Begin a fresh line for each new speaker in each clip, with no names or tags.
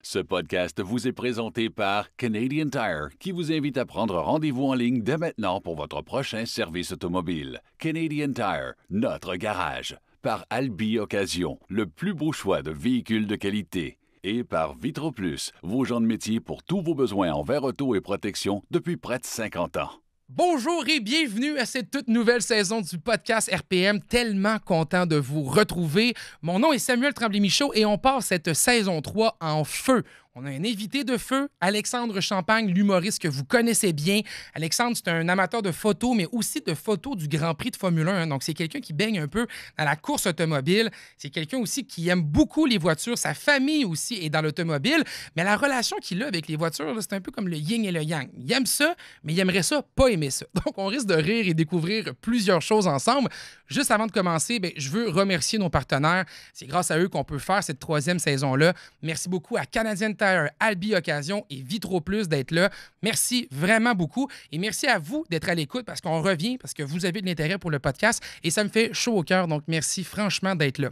Ce podcast vous est présenté par Canadian Tire, qui vous invite à prendre rendez-vous en ligne dès maintenant pour votre prochain service automobile. Canadian Tire, notre garage. Par Albi Occasion, le plus beau choix de véhicules de qualité. Et par Vitro Plus, vos gens de métier pour tous vos besoins en verre auto et protection depuis près de 50 ans.
Bonjour et bienvenue à cette toute nouvelle saison du podcast RPM. Tellement content de vous retrouver. Mon nom est Samuel Tremblay-Michaud et on part cette saison 3 en feu. On a un invité de feu, Alexandre Champagne, l'humoriste que vous connaissez bien. Alexandre, c'est un amateur de photos, mais aussi de photos du Grand Prix de Formule 1. Donc, c'est quelqu'un qui baigne un peu dans la course automobile. C'est quelqu'un aussi qui aime beaucoup les voitures. Sa famille aussi est dans l'automobile. Mais la relation qu'il a avec les voitures, là, c'est un peu comme le yin et le yang. Il aime ça, mais il aimerait ça, pas aimer ça. Donc, on risque de rire et découvrir plusieurs choses ensemble. Juste avant de commencer, je veux remercier nos partenaires. C'est grâce à eux qu'on peut faire cette troisième saison-là. Merci beaucoup à Canadian Tire, Albi Occasion et Vitro Plus d'être là. Merci vraiment beaucoup. Et merci à vous d'être à l'écoute parce qu'on revient, parce que vous avez de l'intérêt pour le podcast et ça me fait chaud au cœur. Donc, merci franchement d'être là.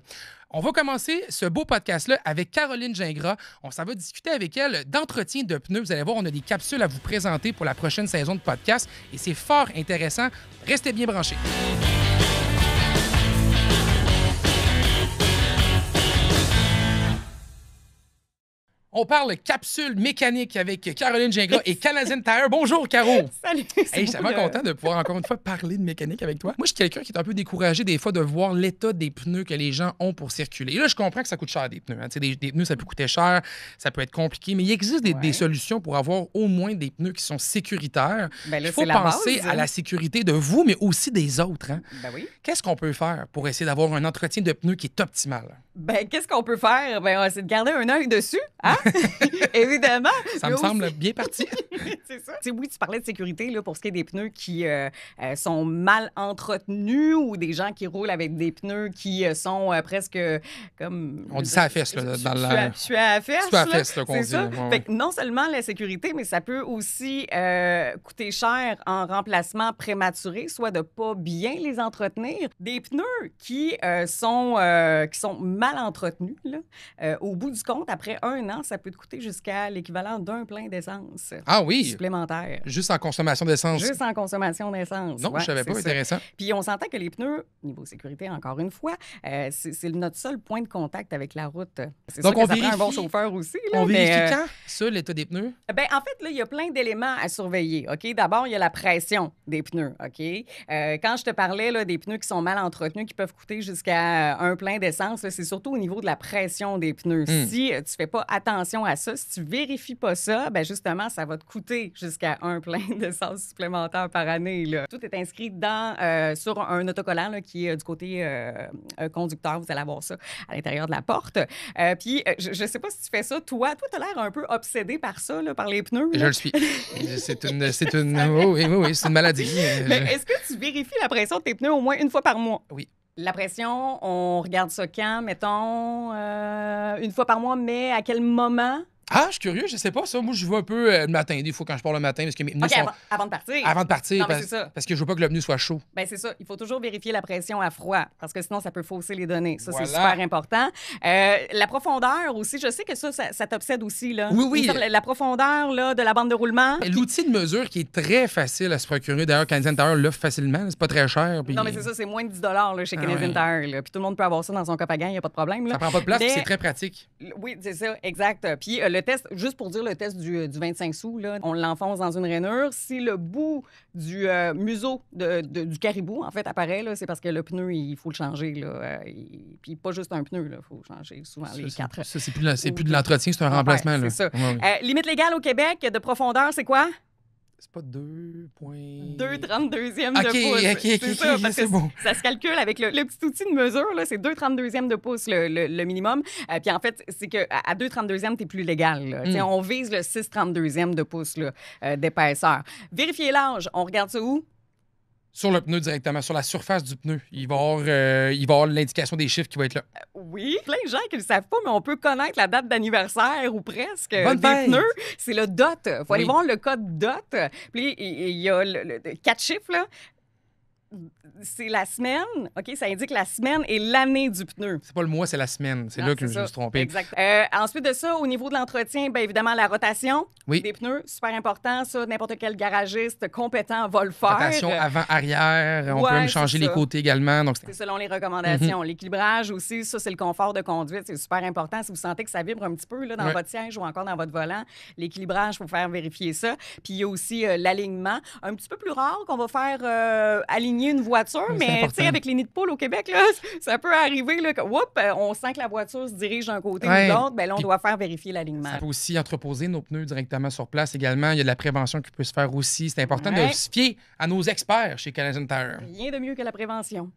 On va commencer ce beau podcast-là avec Caroline Gingras. On s'en va discuter avec elle d'entretien de pneus. Vous allez voir, on a des capsules à vous présenter pour la prochaine saison de podcast et c'est fort intéressant. Restez bien branchés. On parle capsule mécanique avec Caroline Gingras et Canadian Tire. Bonjour, Caro!
Salut!
Hey, je suis vraiment content de pouvoir encore une fois parler de mécanique avec toi. Moi, je suis quelqu'un qui est un peu découragé des fois de voir l'état des pneus que les gens ont pour circuler. Et là, je comprends que ça coûte cher des pneus. Hein. Des pneus, ça peut coûter cher, ça peut être compliqué, mais il existe des solutions pour avoir au moins des pneus qui sont sécuritaires.
Ben là,
il faut penser à la sécurité de vous, mais aussi des autres. Hein.
Ben oui.
Qu'est-ce qu'on peut faire pour essayer d'avoir un entretien de pneus qui est optimal?
Ben, qu'est-ce qu'on peut faire? Ben, c'est de garder un œil dessus, hein? Évidemment.
Ça me semble bien parti.
C'est ça. Oui, tu parlais de sécurité là, pour ce qui est des pneus qui sont mal entretenus ou des gens qui roulent avec des pneus qui sont presque comme...
On dit ça à la fesse, là.
Je suis à la fesse,
c'est à la fesse, là, qu'on
c'est
dit.
ça.
Ouais.
Fait que non seulement la sécurité, mais ça peut aussi coûter cher en remplacement prématuré, soit de ne pas bien les entretenir. Des pneus qui sont mal entretenus, là, au bout du compte, après 1 an, ça peut te coûter jusqu'à l'équivalent d'un plein d'essence.
Ah oui?
Supplémentaire.
Juste en consommation d'essence.
Juste en consommation d'essence.
Non,
ouais,
je savais pas.
c'est
Intéressant.
ça. Puis on s'entend que les pneus, niveau sécurité, encore une fois, c'est notre seul point de contact avec la route. C'est
Donc,
sûr
on
que ça prend un bon
vérifie-
chauffeur aussi. Là,
On vérifie
mais,
quand, ça, l'état des pneus?
ben, en fait, là, il y a plein d'éléments à surveiller. OK? D'abord, il y a la pression des pneus. OK? Quand je te parlais là, des pneus qui sont mal entretenus, qui peuvent coûter jusqu'à un plein d'essence, là, c'est surtout au niveau de la pression des pneus. Si tu fais pas attention à ça, si tu vérifies pas ça, ben justement, ça va te coûter jusqu'à un plein d'essence supplémentaire par année. Là. Tout est inscrit sur un autocollant là, qui est du côté conducteur. Vous allez avoir ça à l'intérieur de la porte. Puis, je sais pas si tu fais ça. Toi, tu as l'air un peu obsédé par ça, là, par les pneus.
Je
Là.
le suis. Oui, c'est une maladie.
Mais est-ce que tu vérifies la pression de tes pneus au moins une fois par mois?
Oui.
La pression, on regarde ça quand, mettons, une fois par mois, mais à quel moment?
Ah, je suis curieux, je sais pas ça. Moi, je vois un peu le matin, des fois, quand je pars le matin, parce que mes pneus
OK,
sont...
avant de partir.
Avant de partir,
Non, mais c'est ça.
parce que je veux pas que le pneu soit chaud.
Ben c'est ça. Il faut toujours vérifier la pression à froid parce que sinon, ça peut fausser les données. Ça,
Voilà.
c'est super important. La profondeur aussi, je sais que ça t'obsède aussi. Là.
Oui, oui.
Il me semble, la profondeur là, de la bande de roulement.
L'outil de mesure qui est très facile à se procurer, d'ailleurs, Canadian Tire l'offre facilement, c'est pas très cher. Puis...
Non, mais c'est ça, c'est moins de 10 là, chez Canadian Tire. Là. Puis tout le monde peut avoir ça dans son coffre à gants, il n'y a pas de problème. Là.
Ça prend pas de place,
Mais...
puis c'est très pratique.
Oui, c'est ça, exact. Puis le test, juste pour dire le test du 25 sous, là, on l'enfonce dans une rainure. Si le bout du museau du caribou, en fait, apparaît, là, c'est parce que le pneu, il faut le changer. Là, puis pas juste un pneu, il faut changer souvent les 4.
Ça, c'est plus de l'entretien, c'est un remplacement.
Ouais,
là.
c'est ça.
Ouais.
Limite légale au Québec de profondeur, c'est quoi?
C'est pas 2 points...
2,32e de
OK,
pouce.
OK,
ça, parce
c'est
que
bon.
ça se calcule avec le petit outil de mesure, là, c'est 2,32e de pouce le minimum. Puis en fait, c'est qu'à 2,32e, t'es plus légal. Là. On vise le 6,32e de pouce là, d'épaisseur. Vérifier l'âge, on regarde ça où?
Sur le pneu directement, sur la surface du pneu. Il va y avoir l'indication des chiffres qui va être là.
Oui, plein de gens qui ne le savent pas, mais on peut connaître la date d'anniversaire ou presque
Bonne
des
fête!
pneus. C'est le DOT. Il faut aller
Oui.
voir le code DOT. Puis il y a 4 chiffres, là. c'est la semaine, OK? Ça indique la semaine et l'année du pneu.
C'est pas le mois, c'est la semaine. C'est là que je me suis trompé.
Exact. Ensuite de ça, au niveau de l'entretien, bien évidemment, la rotation des pneus, super important. Ça, n'importe quel garagiste compétent va le faire.
Rotation avant-arrière. On peut même changer les côtés également. Donc
c'est selon les recommandations. L'équilibrage aussi, ça, c'est le confort de conduite. C'est super important. Si vous sentez que ça vibre un petit peu là, dans votre siège ou encore dans votre volant, l'équilibrage, il faut faire vérifier ça. Puis il y a aussi l'alignement. Un petit peu plus rare qu'on va faire aligner une voiture, mais tu sais, avec les nids de poules au Québec, là, ça peut arriver là, que, on sent que la voiture se dirige d'un côté ou de l'autre. Bien là, on doit faire vérifier l'alignement.
Ça peut aussi entreposer nos pneus directement sur place également. Il y a de la prévention qui peut se faire aussi. C'est important de se fier à nos experts chez Canadian Tire.
Rien de mieux que la prévention.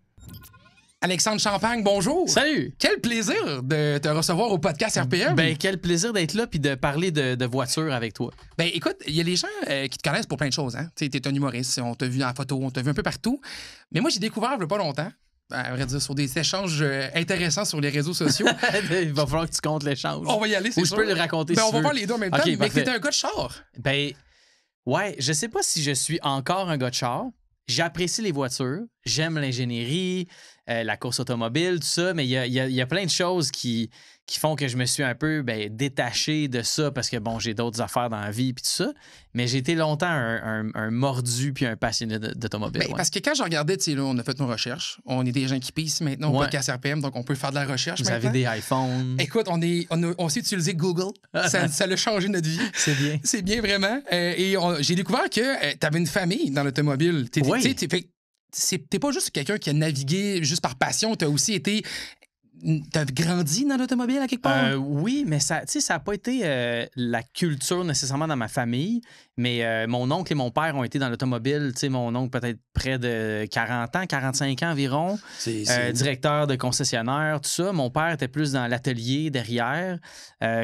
Alexandre Champagne, bonjour.
Salut.
Quel plaisir de te recevoir au podcast RPM.
Ben, quel plaisir d'être là puis de parler de voiture avec toi.
Ben, écoute, il y a les gens qui te connaissent pour plein de choses. Hein? Tu es un humoriste, on t'a vu en photo, on t'a vu un peu partout. Mais moi, j'ai découvert il n'y a pas longtemps, à vrai dire, sur des échanges intéressants sur les réseaux sociaux.
Il va falloir que tu comptes l'échange.
On va y aller, c'est sûr.
Ou je peux le raconter
ben,
si
on va voir les deux en même temps.
Okay,
mais t'es un gars de char.
Ben, ouais, je sais pas si je suis encore un gars de char. J'apprécie les voitures, j'aime l'ingénierie, la course automobile, tout ça, mais il y a plein de choses qui font que je me suis un peu détaché de ça parce que, bon, j'ai d'autres affaires dans la vie puis tout ça. Mais j'ai été longtemps un mordu puis un passionné d'automobile.
Ben, parce que quand je regardais, tu sais, là, on a fait nos recherches. On est des gens qui pissent maintenant au podcast RPM, donc on peut faire de la recherche.
Vous
maintenant.
avez des iPhones.
Écoute, on sait utiliser Google. Ça l'a changé notre vie.
C'est bien.
C'est bien, vraiment. Et j'ai découvert que tu avais une famille dans l'automobile. T'es pas juste quelqu'un qui a navigué juste par passion, t'as aussi été... T'as grandi dans l'automobile à quelque part?
Oui, mais ça n'a pas été la culture nécessairement dans ma famille, mais mon oncle et mon père ont été dans l'automobile. Mon oncle peut-être près de 40 ans, 45 ans environ, directeur de concessionnaire, tout ça. Mon père était plus dans l'atelier derrière,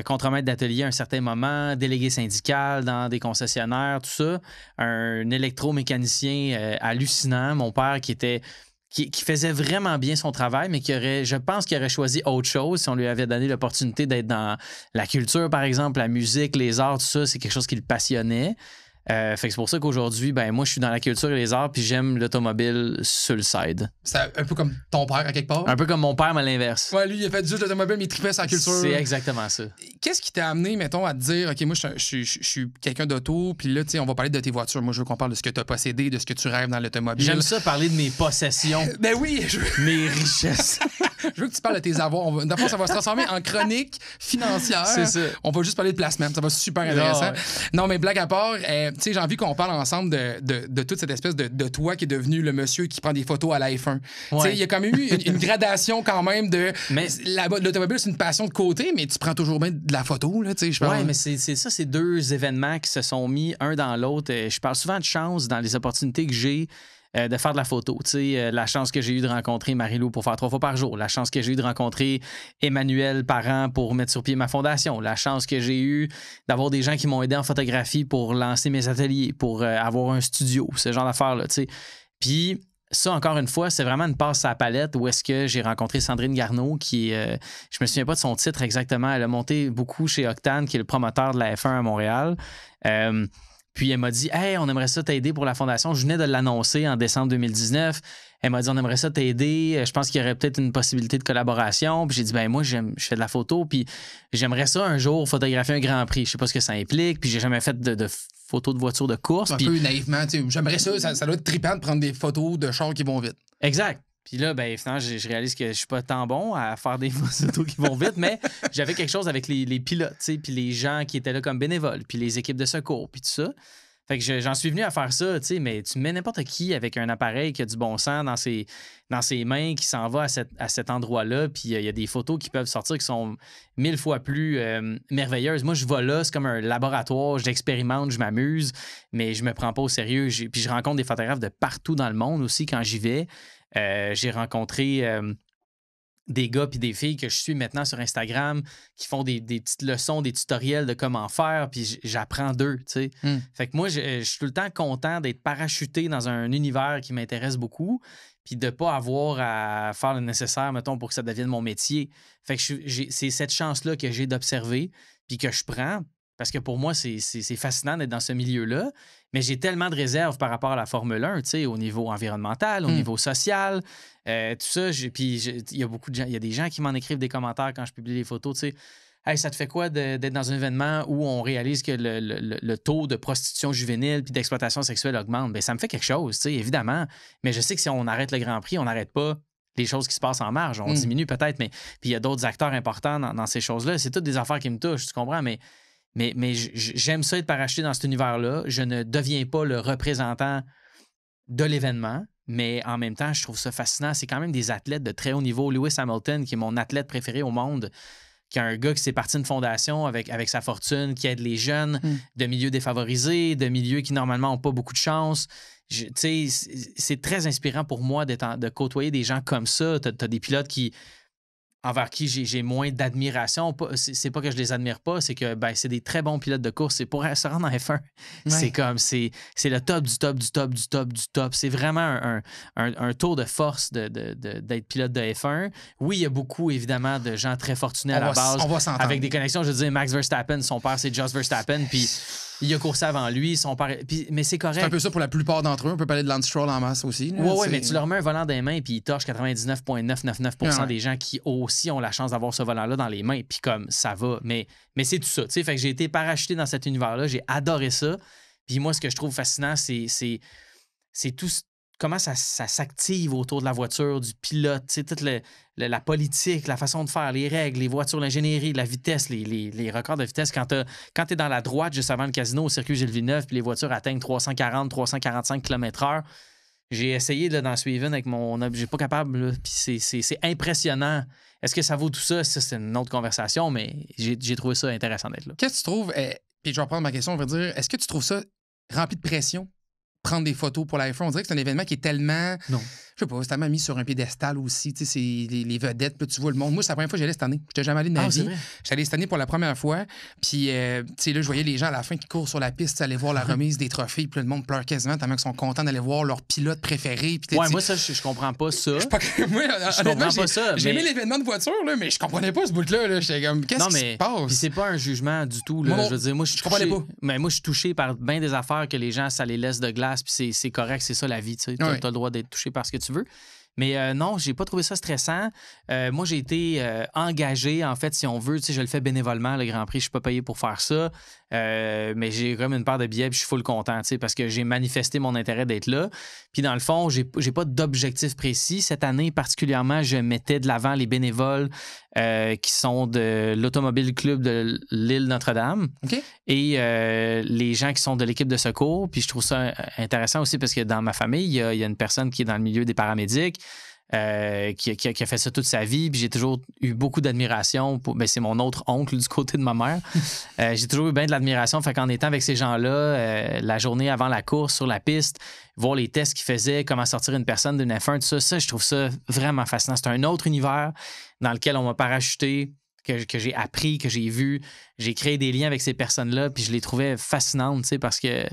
contremaître d'atelier à un certain moment, délégué syndical dans des concessionnaires, tout ça. Un électromécanicien hallucinant. Mon père qui faisait vraiment bien son travail, mais je pense qu'il aurait choisi autre chose si on lui avait donné l'opportunité d'être dans la culture, par exemple, la musique, les arts, tout ça, c'est quelque chose qui le passionnait. Fait que c'est pour ça qu'aujourd'hui, moi, je suis dans la culture et les arts, puis j'aime l'automobile sur le side. C'est
un peu comme ton père, à quelque part?
Un peu comme mon père, mais à l'inverse.
Ouais, lui, il a fait juste l'automobile, mais il tripait sa culture.
C'est exactement ça.
Qu'est-ce qui t'a amené, mettons, à te dire, OK, moi, je suis quelqu'un d'auto, puis là, tu sais, on va parler de tes voitures. Moi, je veux qu'on parle de ce que tu as possédé, de ce que tu rêves dans l'automobile.
J'aime ça parler de mes possessions.
Ben oui,
mes richesses.
Je veux que tu parles de tes avoirs. D'abord, ça va se transformer en chronique financière.
C'est ça.
On va juste parler de placement. Ça va être super intéressant. Non, mais blague à part, tu sais, j'ai envie qu'on parle ensemble de toute cette espèce de toi qui est devenu le monsieur qui prend des photos à l'iPhone. Tu sais, il y a quand même eu une gradation quand même de... Mais l'automobile, c'est une passion de côté, mais tu prends toujours bien de la photo, là, tu sais, je parle.
Oui, mais c'est ça, c'est deux événements qui se sont mis un dans l'autre. Je parle souvent de chance dans les opportunités que j'ai de faire de la photo. Tu sais, la chance que j'ai eue de rencontrer Marie-Lou pour faire 3 fois par jour. La chance que j'ai eue de rencontrer Emmanuel Parent pour mettre sur pied ma fondation. La chance que j'ai eue d'avoir des gens qui m'ont aidé en photographie pour lancer mes ateliers, pour avoir un studio, ce genre d'affaires-là. Tu sais. Puis ça, encore une fois, c'est vraiment une passe à la palette où est-ce que j'ai rencontré Sandrine Garneau qui est... je me souviens pas de son titre exactement. Elle a monté beaucoup chez Octane, qui est le promoteur de la F1 à Montréal. Puis elle m'a dit « Hey, on aimerait ça t'aider pour la fondation. » Je venais de l'annoncer en décembre 2019. Elle m'a dit « On aimerait ça t'aider. Je pense qu'il y aurait peut-être une possibilité de collaboration. » Puis j'ai dit « Ben moi, je fais de la photo. Puis j'aimerais ça un jour photographier un Grand Prix. Je sais pas ce que ça implique. Puis j'ai jamais fait de photos de voitures de course. »
Un peu naïvement. J'aimerais ça doit être trippant de prendre des photos de chars qui vont vite.
Exact. Puis là, finalement, je réalise que je suis pas tant bon à faire des photos qui vont vite, mais j'avais quelque chose avec les pilotes, puis les gens qui étaient là comme bénévoles, puis les équipes de secours, puis tout ça. Fait que j'en suis venu à faire ça, mais tu mets n'importe qui avec un appareil qui a du bon sens dans ses mains, qui s'en va à cet endroit-là, puis il y a des photos qui peuvent sortir qui sont 1000 fois plus merveilleuses. Moi, je vais là, c'est comme un laboratoire, j'expérimente, je m'amuse, mais je me prends pas au sérieux. Puis je rencontre des photographes de partout dans le monde aussi quand j'y vais. J'ai rencontré des gars puis des filles que je suis maintenant sur Instagram qui font des petites leçons, des tutoriels de comment faire, puis j'apprends d'eux, tu sais. Fait que moi, je suis tout le temps content d'être parachuté dans un univers qui m'intéresse beaucoup, puis de pas avoir à faire le nécessaire, mettons, pour que ça devienne mon métier. Fait que c'est cette chance-là que j'ai d'observer, puis que je prends. Parce que pour moi, c'est fascinant d'être dans ce milieu-là. Mais j'ai tellement de réserves par rapport à la Formule 1, tu sais, au niveau environnemental, au niveau social, tout ça. Puis il y a beaucoup de gens, il y a des gens qui m'en écrivent des commentaires quand je publie les photos, tu sais. Hey, ça te fait quoi d'être dans un événement où on réalise que le taux de prostitution juvénile puis d'exploitation sexuelle augmente? Bien, ça me fait quelque chose, tu sais, évidemment. Mais je sais que si on arrête le Grand Prix, on n'arrête pas les choses qui se passent en marge. On diminue peut-être, mais puis il y a d'autres acteurs importants dans ces choses-là. C'est toutes des affaires qui me touchent, tu comprends? Mais j'aime ça être parachuté dans cet univers-là. Je ne deviens pas le représentant de l'événement, mais en même temps, je trouve ça fascinant. C'est quand même des athlètes de très haut niveau. Lewis Hamilton, qui est mon athlète préféré au monde, qui est un gars qui s'est parti d'une fondation avec sa fortune, qui aide les jeunes de milieux défavorisés, de milieux qui normalement n'ont pas beaucoup de chance. C'est très inspirant pour moi de côtoyer des gens comme ça. Tu as des pilotes envers qui j'ai moins d'admiration. C'est pas que je les admire pas, c'est que c'est des très bons pilotes de course. C'est pour se rendre en F1. Ouais. C'est le top du top du top du top du top. C'est vraiment un tour de force d'être pilote de F1. Oui, il y a beaucoup, évidemment, de gens très fortunés à la base. Avec des connexions. Je veux dire, Max Verstappen, son père, c'est Jos Verstappen, puis il a coursé avant lui, son père... mais c'est correct.
C'est un peu ça pour la plupart d'entre eux. On peut parler de Lance Stroll en masse aussi.
Oui, mais tu leur mets un volant dans les mains puis ils torchent 99,999% des gens qui aussi ont la chance d'avoir ce volant-là dans les mains. Puis comme, ça va. Mais c'est tout ça. Fait que j'ai été parachuté dans cet univers-là. J'ai adoré ça. Puis moi, ce que je trouve fascinant, c'est tout... Comment ça s'active autour de la voiture, du pilote, toute la politique, la façon de faire, les règles, les voitures, l'ingénierie, la vitesse, les records de vitesse. Quand tu es dans la droite juste avant le casino au circuit Gilles Villeneuve, puis les voitures atteignent 340, 345 km/h, j'ai essayé d'en suivre une avec mon objet pas capable, puis c'est impressionnant. Est-ce que ça vaut tout ça? Ça, c'est une autre conversation, mais j'ai trouvé ça intéressant d'être là.
Qu'est-ce que tu trouves, puis je vais reprendre ma question, on va dire, est-ce que tu trouves ça rempli de pression? Prendre des photos pour la F1, on dirait que c'est un événement qui est tellement...
Non.
Je sais pas, c'est tellement mis sur un piédestal aussi. Tu sais, c'est les vedettes, puis tu vois le monde. Moi, c'est la première fois que j'allais cette année. J'étais jamais allé de ma vie. J'étais allé cette année pour la première fois. Puis, tu sais, là, je voyais les gens à la fin qui courent sur la piste, aller voir la remise des trophées. Puis le monde pleure quasiment tellement qu'ils sont contents d'aller voir leur pilote préféré. Puis,
moi, ça, je comprends pas ça.
Moi,
je comprends pas ça.
J'ai aimé l'événement de voiture, là, mais je comprenais pas ce bout-là. J'étais comme, qu'est-ce qui se passe?
Puis c'est pas un jugement du tout. Là. Je veux dire, moi, je comprenais pas. Mais moi, je suis touché par bien des affaires que les gens, ça les laisse de glace. Puis c'est correct, c'est ça la vie. Tu as le droit d'être touché par ce que tu veux. Mais non, j'ai pas trouvé ça stressant. Moi, j'ai été engagé, en fait, si on veut. Tu sais, je le fais bénévolement, le Grand Prix. Je suis pas payé pour faire ça. Mais j'ai comme une paire de billets puis je suis full content, tu sais, parce que j'ai manifesté mon intérêt d'être là. Puis dans le fond, j'ai pas d'objectif précis. Cette année, particulièrement, je mettais de l'avant les bénévoles qui sont de l'Automobile Club de l'île Notre-Dame et les gens qui sont de l'équipe de secours. Puis je trouve ça intéressant aussi parce que dans ma famille, il y a une personne qui est dans le milieu des paramédics. Qui a fait ça toute sa vie. Puis j'ai toujours eu beaucoup d'admiration. C'est mon autre oncle du côté de ma mère. J'ai toujours eu bien de l'admiration. Fait qu'en étant avec ces gens-là, la journée avant la course sur la piste, voir les tests qu'ils faisaient, comment sortir une personne d'une F1, tout ça, je trouve ça vraiment fascinant. C'est un autre univers dans lequel on m'a parachuté, que j'ai appris, que j'ai vu. J'ai créé des liens avec ces personnes-là, puis je les trouvais fascinantes, tu sais, parce que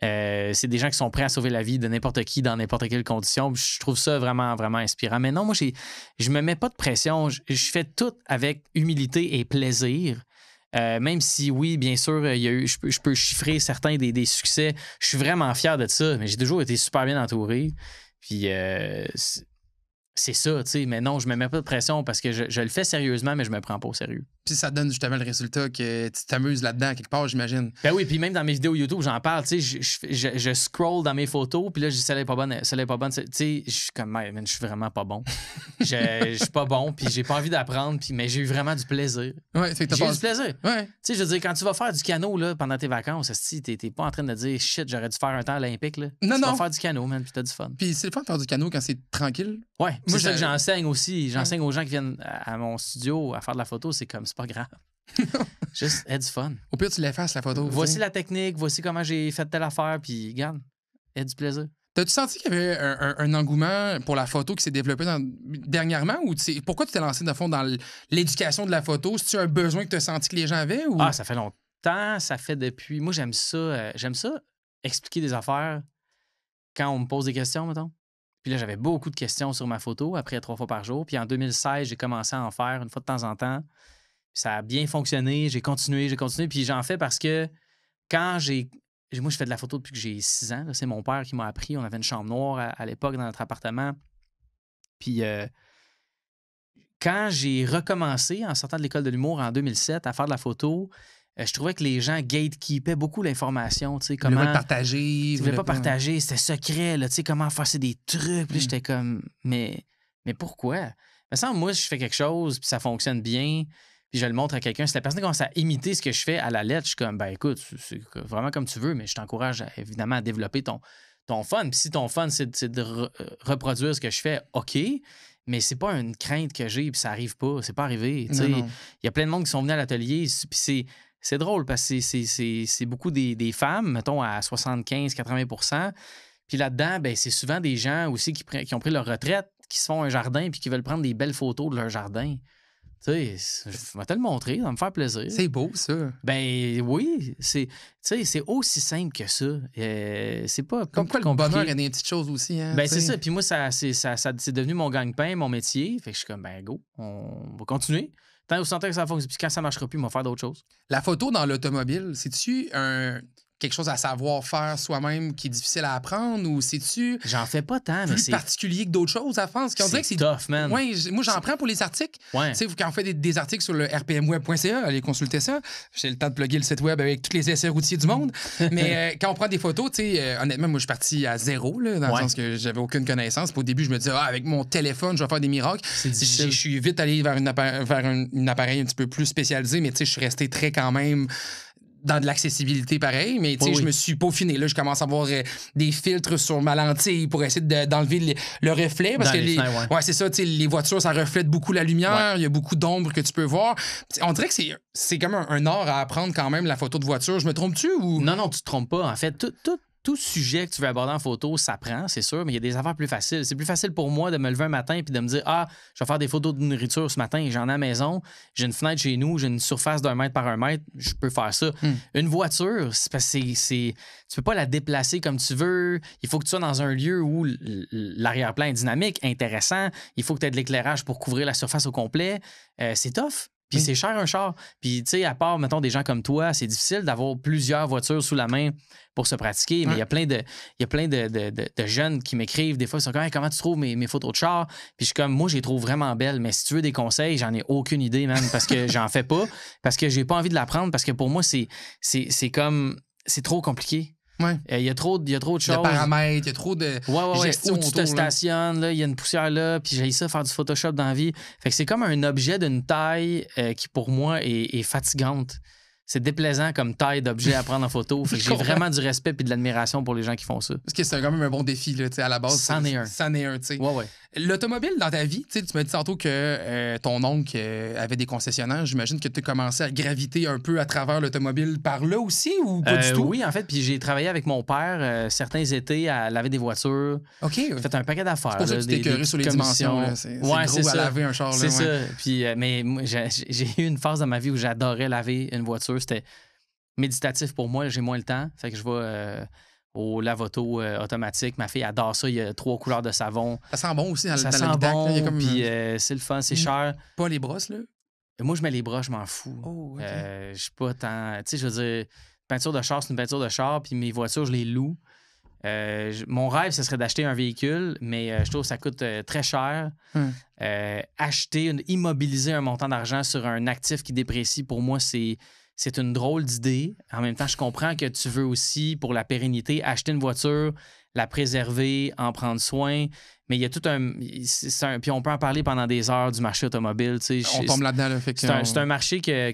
c'est des gens qui sont prêts à sauver la vie de n'importe qui dans n'importe quelle condition. Je trouve ça vraiment, vraiment inspirant. Mais non, moi, je me mets pas de pression. Je fais tout avec humilité et plaisir. Même si, oui, bien sûr, je peux chiffrer certains des succès. Je suis vraiment fier de ça, mais j'ai toujours été super bien entouré. Puis c'est ça, tu sais. Mais non, je me mets pas de pression parce que je le fais sérieusement, mais je me prends pas au sérieux.
Puis ça donne justement le résultat que tu t'amuses là-dedans quelque part, j'imagine.
Ben oui, puis même dans mes vidéos YouTube, j'en parle, tu sais, je scroll dans mes photos, puis là, je dis celle-là est pas bonne, celle-là est pas bonne. Tu sais, je suis comme, man, je suis vraiment pas bon. Je suis pas bon, puis j'ai pas envie d'apprendre, mais j'ai eu vraiment du plaisir.
Ouais, c'est que
j'ai eu du plaisir.
Ouais.
Tu sais, je veux dire, quand tu vas faire du canot là, pendant tes vacances, t'es pas en train de dire shit, j'aurais dû faire un temps olympique. Là.
Non,
tu vas faire du canot, man, puis t'as du fun.
Puis c'est le fun de faire du canot quand c'est tranquille.
Ouais, c'est ça que j'enseigne aussi. J'enseigne aux gens qui viennent à mon studio à faire de la photo, c'est comme, c'est pas grave. Juste, aie du fun.
Au pire, tu l'effaces, la photo.
Voici la technique, voici comment j'ai fait telle affaire, puis regarde, aie du plaisir.
T'as-tu senti qu'il y avait un engouement pour la photo qui s'est développé dernièrement? Ou pourquoi tu t'es lancé, dans fond, dans l'éducation de la photo? C'est-tu un besoin que tu as senti que les gens avaient? Ou...
Ah, ça fait longtemps. Ça fait depuis... Moi, j'aime ça expliquer des affaires quand on me pose des questions, mettons. Puis là, j'avais beaucoup de questions sur ma photo, après 3 fois par jour. Puis en 2016, j'ai commencé à en faire une fois de temps en temps. Ça a bien fonctionné. J'ai continué. Puis j'en fais parce que quand moi, je fais de la photo depuis que j'ai 6 ans. Là. C'est mon père qui m'a appris. On avait une chambre noire à l'époque dans notre appartement. Puis quand j'ai recommencé, en sortant de l'école de l'humour en 2007, à faire de la photo, je trouvais que les gens gatekeepaient beaucoup l'information. Tu sais, comment.
Ils ne
voulaient pas partager. C'était secret. Là, tu sais, comment faire des trucs. Puis j'étais comme, mais pourquoi? Mais ça, moi, je fais quelque chose, puis ça fonctionne bien, puis je le montre à quelqu'un. Si la personne commence à imiter ce que je fais à la lettre, je suis comme, ben écoute, c'est vraiment comme tu veux, mais je t'encourage évidemment à développer ton fun. Puis si ton fun, c'est de reproduire ce que je fais, OK, mais c'est pas une crainte que j'ai, puis ça arrive pas. C'est pas arrivé. Il y a plein de monde qui sont venus à l'atelier, puis c'est drôle parce que c'est beaucoup des femmes, mettons à 75-80 %. Puis là-dedans, ben, c'est souvent des gens aussi qui ont pris leur retraite, qui se font un jardin puis qui veulent prendre des belles photos de leur jardin. Tu sais, je vais te le montrer, ça va me faire plaisir.
C'est beau, ça.
Ben oui, c'est aussi simple que ça. C'est pas
comme quoi le bonheur est des petites choses aussi. Hein,
ben c'est ça. Puis moi, c'est devenu mon gagne-pain, mon métier. Fait que je suis comme, ben go, on va continuer. Tant aussi longtemps que ça fonctionne. Puis quand ça marchera plus, on va faire d'autres choses.
La photo dans l'automobile, c'est-tu quelque chose à savoir faire soi-même qui est difficile à apprendre ou c'est-tu
j'en fais pas tant, mais
plus particulier que d'autres choses à faire? Parce qu'on dirait que c'est
tough, man.
Ouais, moi j'en prends pour les articles.
Ouais.
Tu sais, quand on fait des articles sur le rpmweb.ca, allez consulter ça. J'ai le temps de plugger le site web avec tous les essais routiers du monde. Mais quand on prend des photos, tu sais, honnêtement, moi je suis parti à zéro, là, dans le sens que j'avais aucune connaissance. Puis au début, je me disais, avec mon téléphone, je vais faire des miracles. Je suis vite allé vers un appareil un petit peu plus spécialisé, mais tu sais, je suis resté très quand même dans de l'accessibilité pareil, mais tu sais, je me suis peaufiné. Là, je commence à avoir des filtres sur ma lentille pour essayer d'enlever le reflet. Parce que c'est ça, tu sais, les voitures, ça reflète beaucoup la lumière. Il y a beaucoup d'ombre que tu peux voir. T'sais, on dirait que c'est comme un art à apprendre quand même, la photo de voiture. Je me trompe-tu ou.
Non, tu te trompes pas. En fait, tout sujet que tu veux aborder en photo, ça prend, c'est sûr, mais il y a des affaires plus faciles. C'est plus facile pour moi de me lever un matin et de me dire je vais faire des photos de nourriture ce matin, j'en ai à la maison, j'ai une fenêtre chez nous, j'ai une surface d'1 mètre par 1 mètre, je peux faire ça. Une voiture, c'est parce que tu peux pas la déplacer comme tu veux. Il faut que tu sois dans un lieu où l'arrière-plan est dynamique, intéressant. Il faut que tu aies de l'éclairage pour couvrir la surface au complet. C'est tough. Puis c'est cher un char. Puis, tu sais, à part, mettons, des gens comme toi, c'est difficile d'avoir plusieurs voitures sous la main pour se pratiquer. Mais il y a plein de jeunes qui m'écrivent. Des fois, ils sont comme, comment tu trouves mes photos de char? Puis je suis comme, moi, je les trouve vraiment belles. Mais si tu veux des conseils, j'en ai aucune idée, man, parce que j'en fais pas. Parce que j'ai pas envie de l'apprendre. Parce que pour moi, c'est comme, c'est trop compliqué. Il y a trop de choses.
Il y a paramètres, il y a trop de gestion
où tu te stationnes, là, il y a une poussière là, puis j'ai ça faire du Photoshop dans la vie. Fait que c'est comme un objet d'une taille qui, pour moi, est fatigante. C'est déplaisant comme taille d'objet à prendre en photo. Fait que j'ai vraiment du respect et de l'admiration pour les gens qui font ça.
Parce que c'est quand même un bon défi, là, à la base.
C'en est un.
C'en est un, tu sais.
Ouais.
L'automobile dans ta vie, tu m'as dit tantôt que ton oncle avait des concessionnaires. J'imagine que tu as commencé à graviter un peu à travers l'automobile par là aussi ou pas du tout?
Oui, en fait. Puis j'ai travaillé avec mon père certains étés à laver des voitures.
OK.
J'ai fait un paquet d'affaires.
C'est pour ça que tu t'es écœuré sur les dimensions. C'est gros à laver un char.
C'est ça. Puis, mais moi, j'ai eu une phase dans ma vie où j'adorais laver une voiture. C'était méditatif pour moi. J'ai moins le temps. Fait que je vais au lave-auto automatique. Ma fille adore ça. Il y a 3 couleurs de savon.
Ça sent bon aussi dans
ça
le
sent bon, puis c'est le fun, c'est cher.
Pas les brosses, là?
Moi, je mets les bras, je m'en fous.
Oh, OK.
Je suis pas tant... Tu sais, je veux dire, peinture de char, c'est une peinture de char, puis mes voitures, je les loue. Mon rêve, ce serait d'acheter un véhicule, mais je trouve que ça coûte très cher. Immobiliser un montant d'argent sur un actif qui déprécie, pour moi, c'est une drôle d'idée. En même temps, je comprends que tu veux aussi, pour la pérennité, acheter une voiture, la préserver, en prendre soin. Mais il y a tout puis on peut en parler pendant des heures du marché automobile.
On tombe là-dedans. Là,
c'est un marché que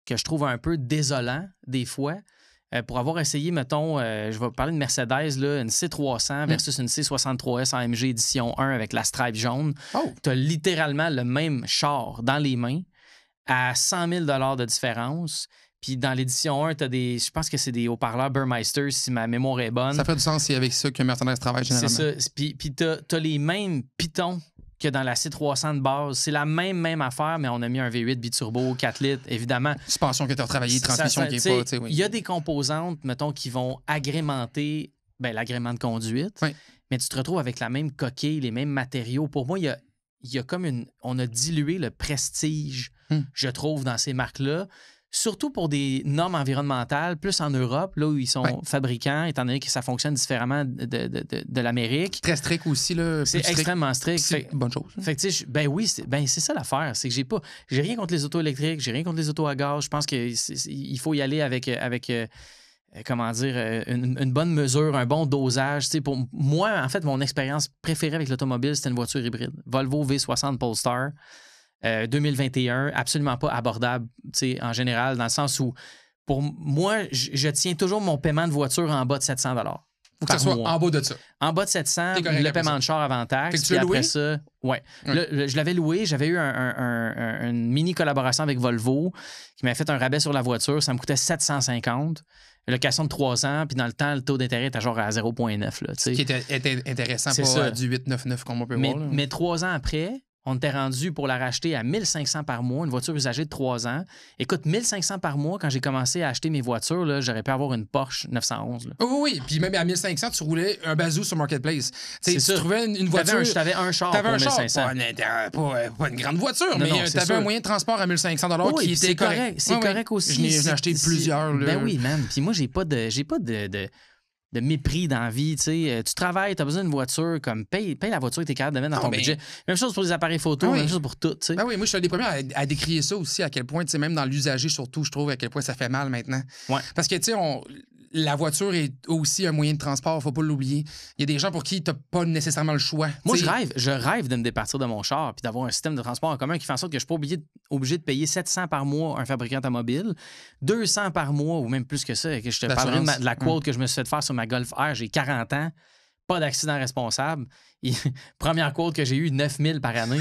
je trouve un peu désolant, des fois. Pour avoir essayé, mettons, je vais parler de Mercedes, là, une C300 versus une C63S AMG édition 1 avec la stripe jaune. Tu as littéralement le même char dans les mains à 100 000 $ de différence. Puis dans l'édition 1, tu as je pense que c'est des haut-parleurs Burmeister, si ma mémoire est bonne.
Ça fait du sens, c'est avec ça que Mercedes travaille généralement.
C'est ça. Puis tu as les mêmes pitons que dans la C300 de base. C'est la même affaire, mais on a mis un V8 biturbo, 4 litres, évidemment.
Suspension que tu as retravaillé, transmission qui n'est pas...
Il y a des composantes, mettons, qui vont agrémenter l'agrément de conduite, mais tu te retrouves avec la même coquille, les mêmes matériaux. Pour moi, il il y a comme on a dilué le prestige, je trouve, dans ces marques-là. Surtout pour des normes environnementales, plus en Europe, là où ils sont fabricants, étant donné que ça fonctionne différemment de l'Amérique.
Très strict aussi, là.
C'est extrêmement strict.
C'est une bonne chose.
Fait que, tu sais, ben oui, c'est ça l'affaire. C'est que j'ai rien contre les autos électriques, j'ai rien contre les autos à gaz. Je pense qu'il faut y aller avec comment dire, une bonne mesure, un bon dosage. Tu sais, pour moi, en fait, mon expérience préférée avec l'automobile, c'était une voiture hybride. Volvo V60 Polestar. 2021, absolument pas abordable en général, dans le sens où, pour moi, je tiens toujours mon paiement de voiture en bas de 700 $.
Faut que ça soit en bas de ça.
En bas de 700, le paiement de char avant taxe.
Tu l'as loué?
Après ça, ouais. Là, je l'avais loué. J'avais eu une mini collaboration avec Volvo qui m'a fait un rabais sur la voiture. Ça me coûtait 750. Location de 3 ans, puis dans le temps, le taux d'intérêt était genre à 0,9.
Ce qui était intéressant, pas du 8,99 comme on peut voir. Là.
Mais 3 ans après, on était rendu pour la racheter à 1500 par mois, une voiture usagée de 3 ans. Écoute, 1500 par mois, quand j'ai commencé à acheter mes voitures, là, j'aurais pu avoir une Porsche 911. Là.
Oui, puis même à 1500, tu roulais un bazou sur Marketplace. Tu trouvais une voiture...
T'avais un char pour 1500.
Pas une grande voiture,
non,
mais t'avais un moyen de transport à 1500 $ qui était correct.
C'est correct aussi.
J'en ai acheté plusieurs. Là.
Ben oui, man. Puis moi, j'ai pas de mépris dans la vie. Tu travailles, tu as besoin d'une voiture, comme paye la voiture que tu es capable de mettre dans ton budget. Même chose pour les appareils photo, même chose pour tout.
Ben oui, moi, je suis un des premiers à décrier ça aussi, à quel point, même dans l'usager surtout, je trouve à quel point ça fait mal maintenant.
Ouais.
Parce que, tu sais, la voiture est aussi un moyen de transport, faut pas l'oublier. Il y a des gens pour qui tu n'as pas nécessairement le choix.
Moi, je rêve de me départir de mon char puis d'avoir un système de transport en commun qui fait en sorte que je ne suis pas obligé de payer 700 par mois un fabricant automobile, 200 par mois ou même plus que ça. Que je te parlerai de la quote que je me suis fait faire sur ma Golf R. J'ai 40 ans, pas d'accident responsable. Première quote que j'ai eue, 9000 par année.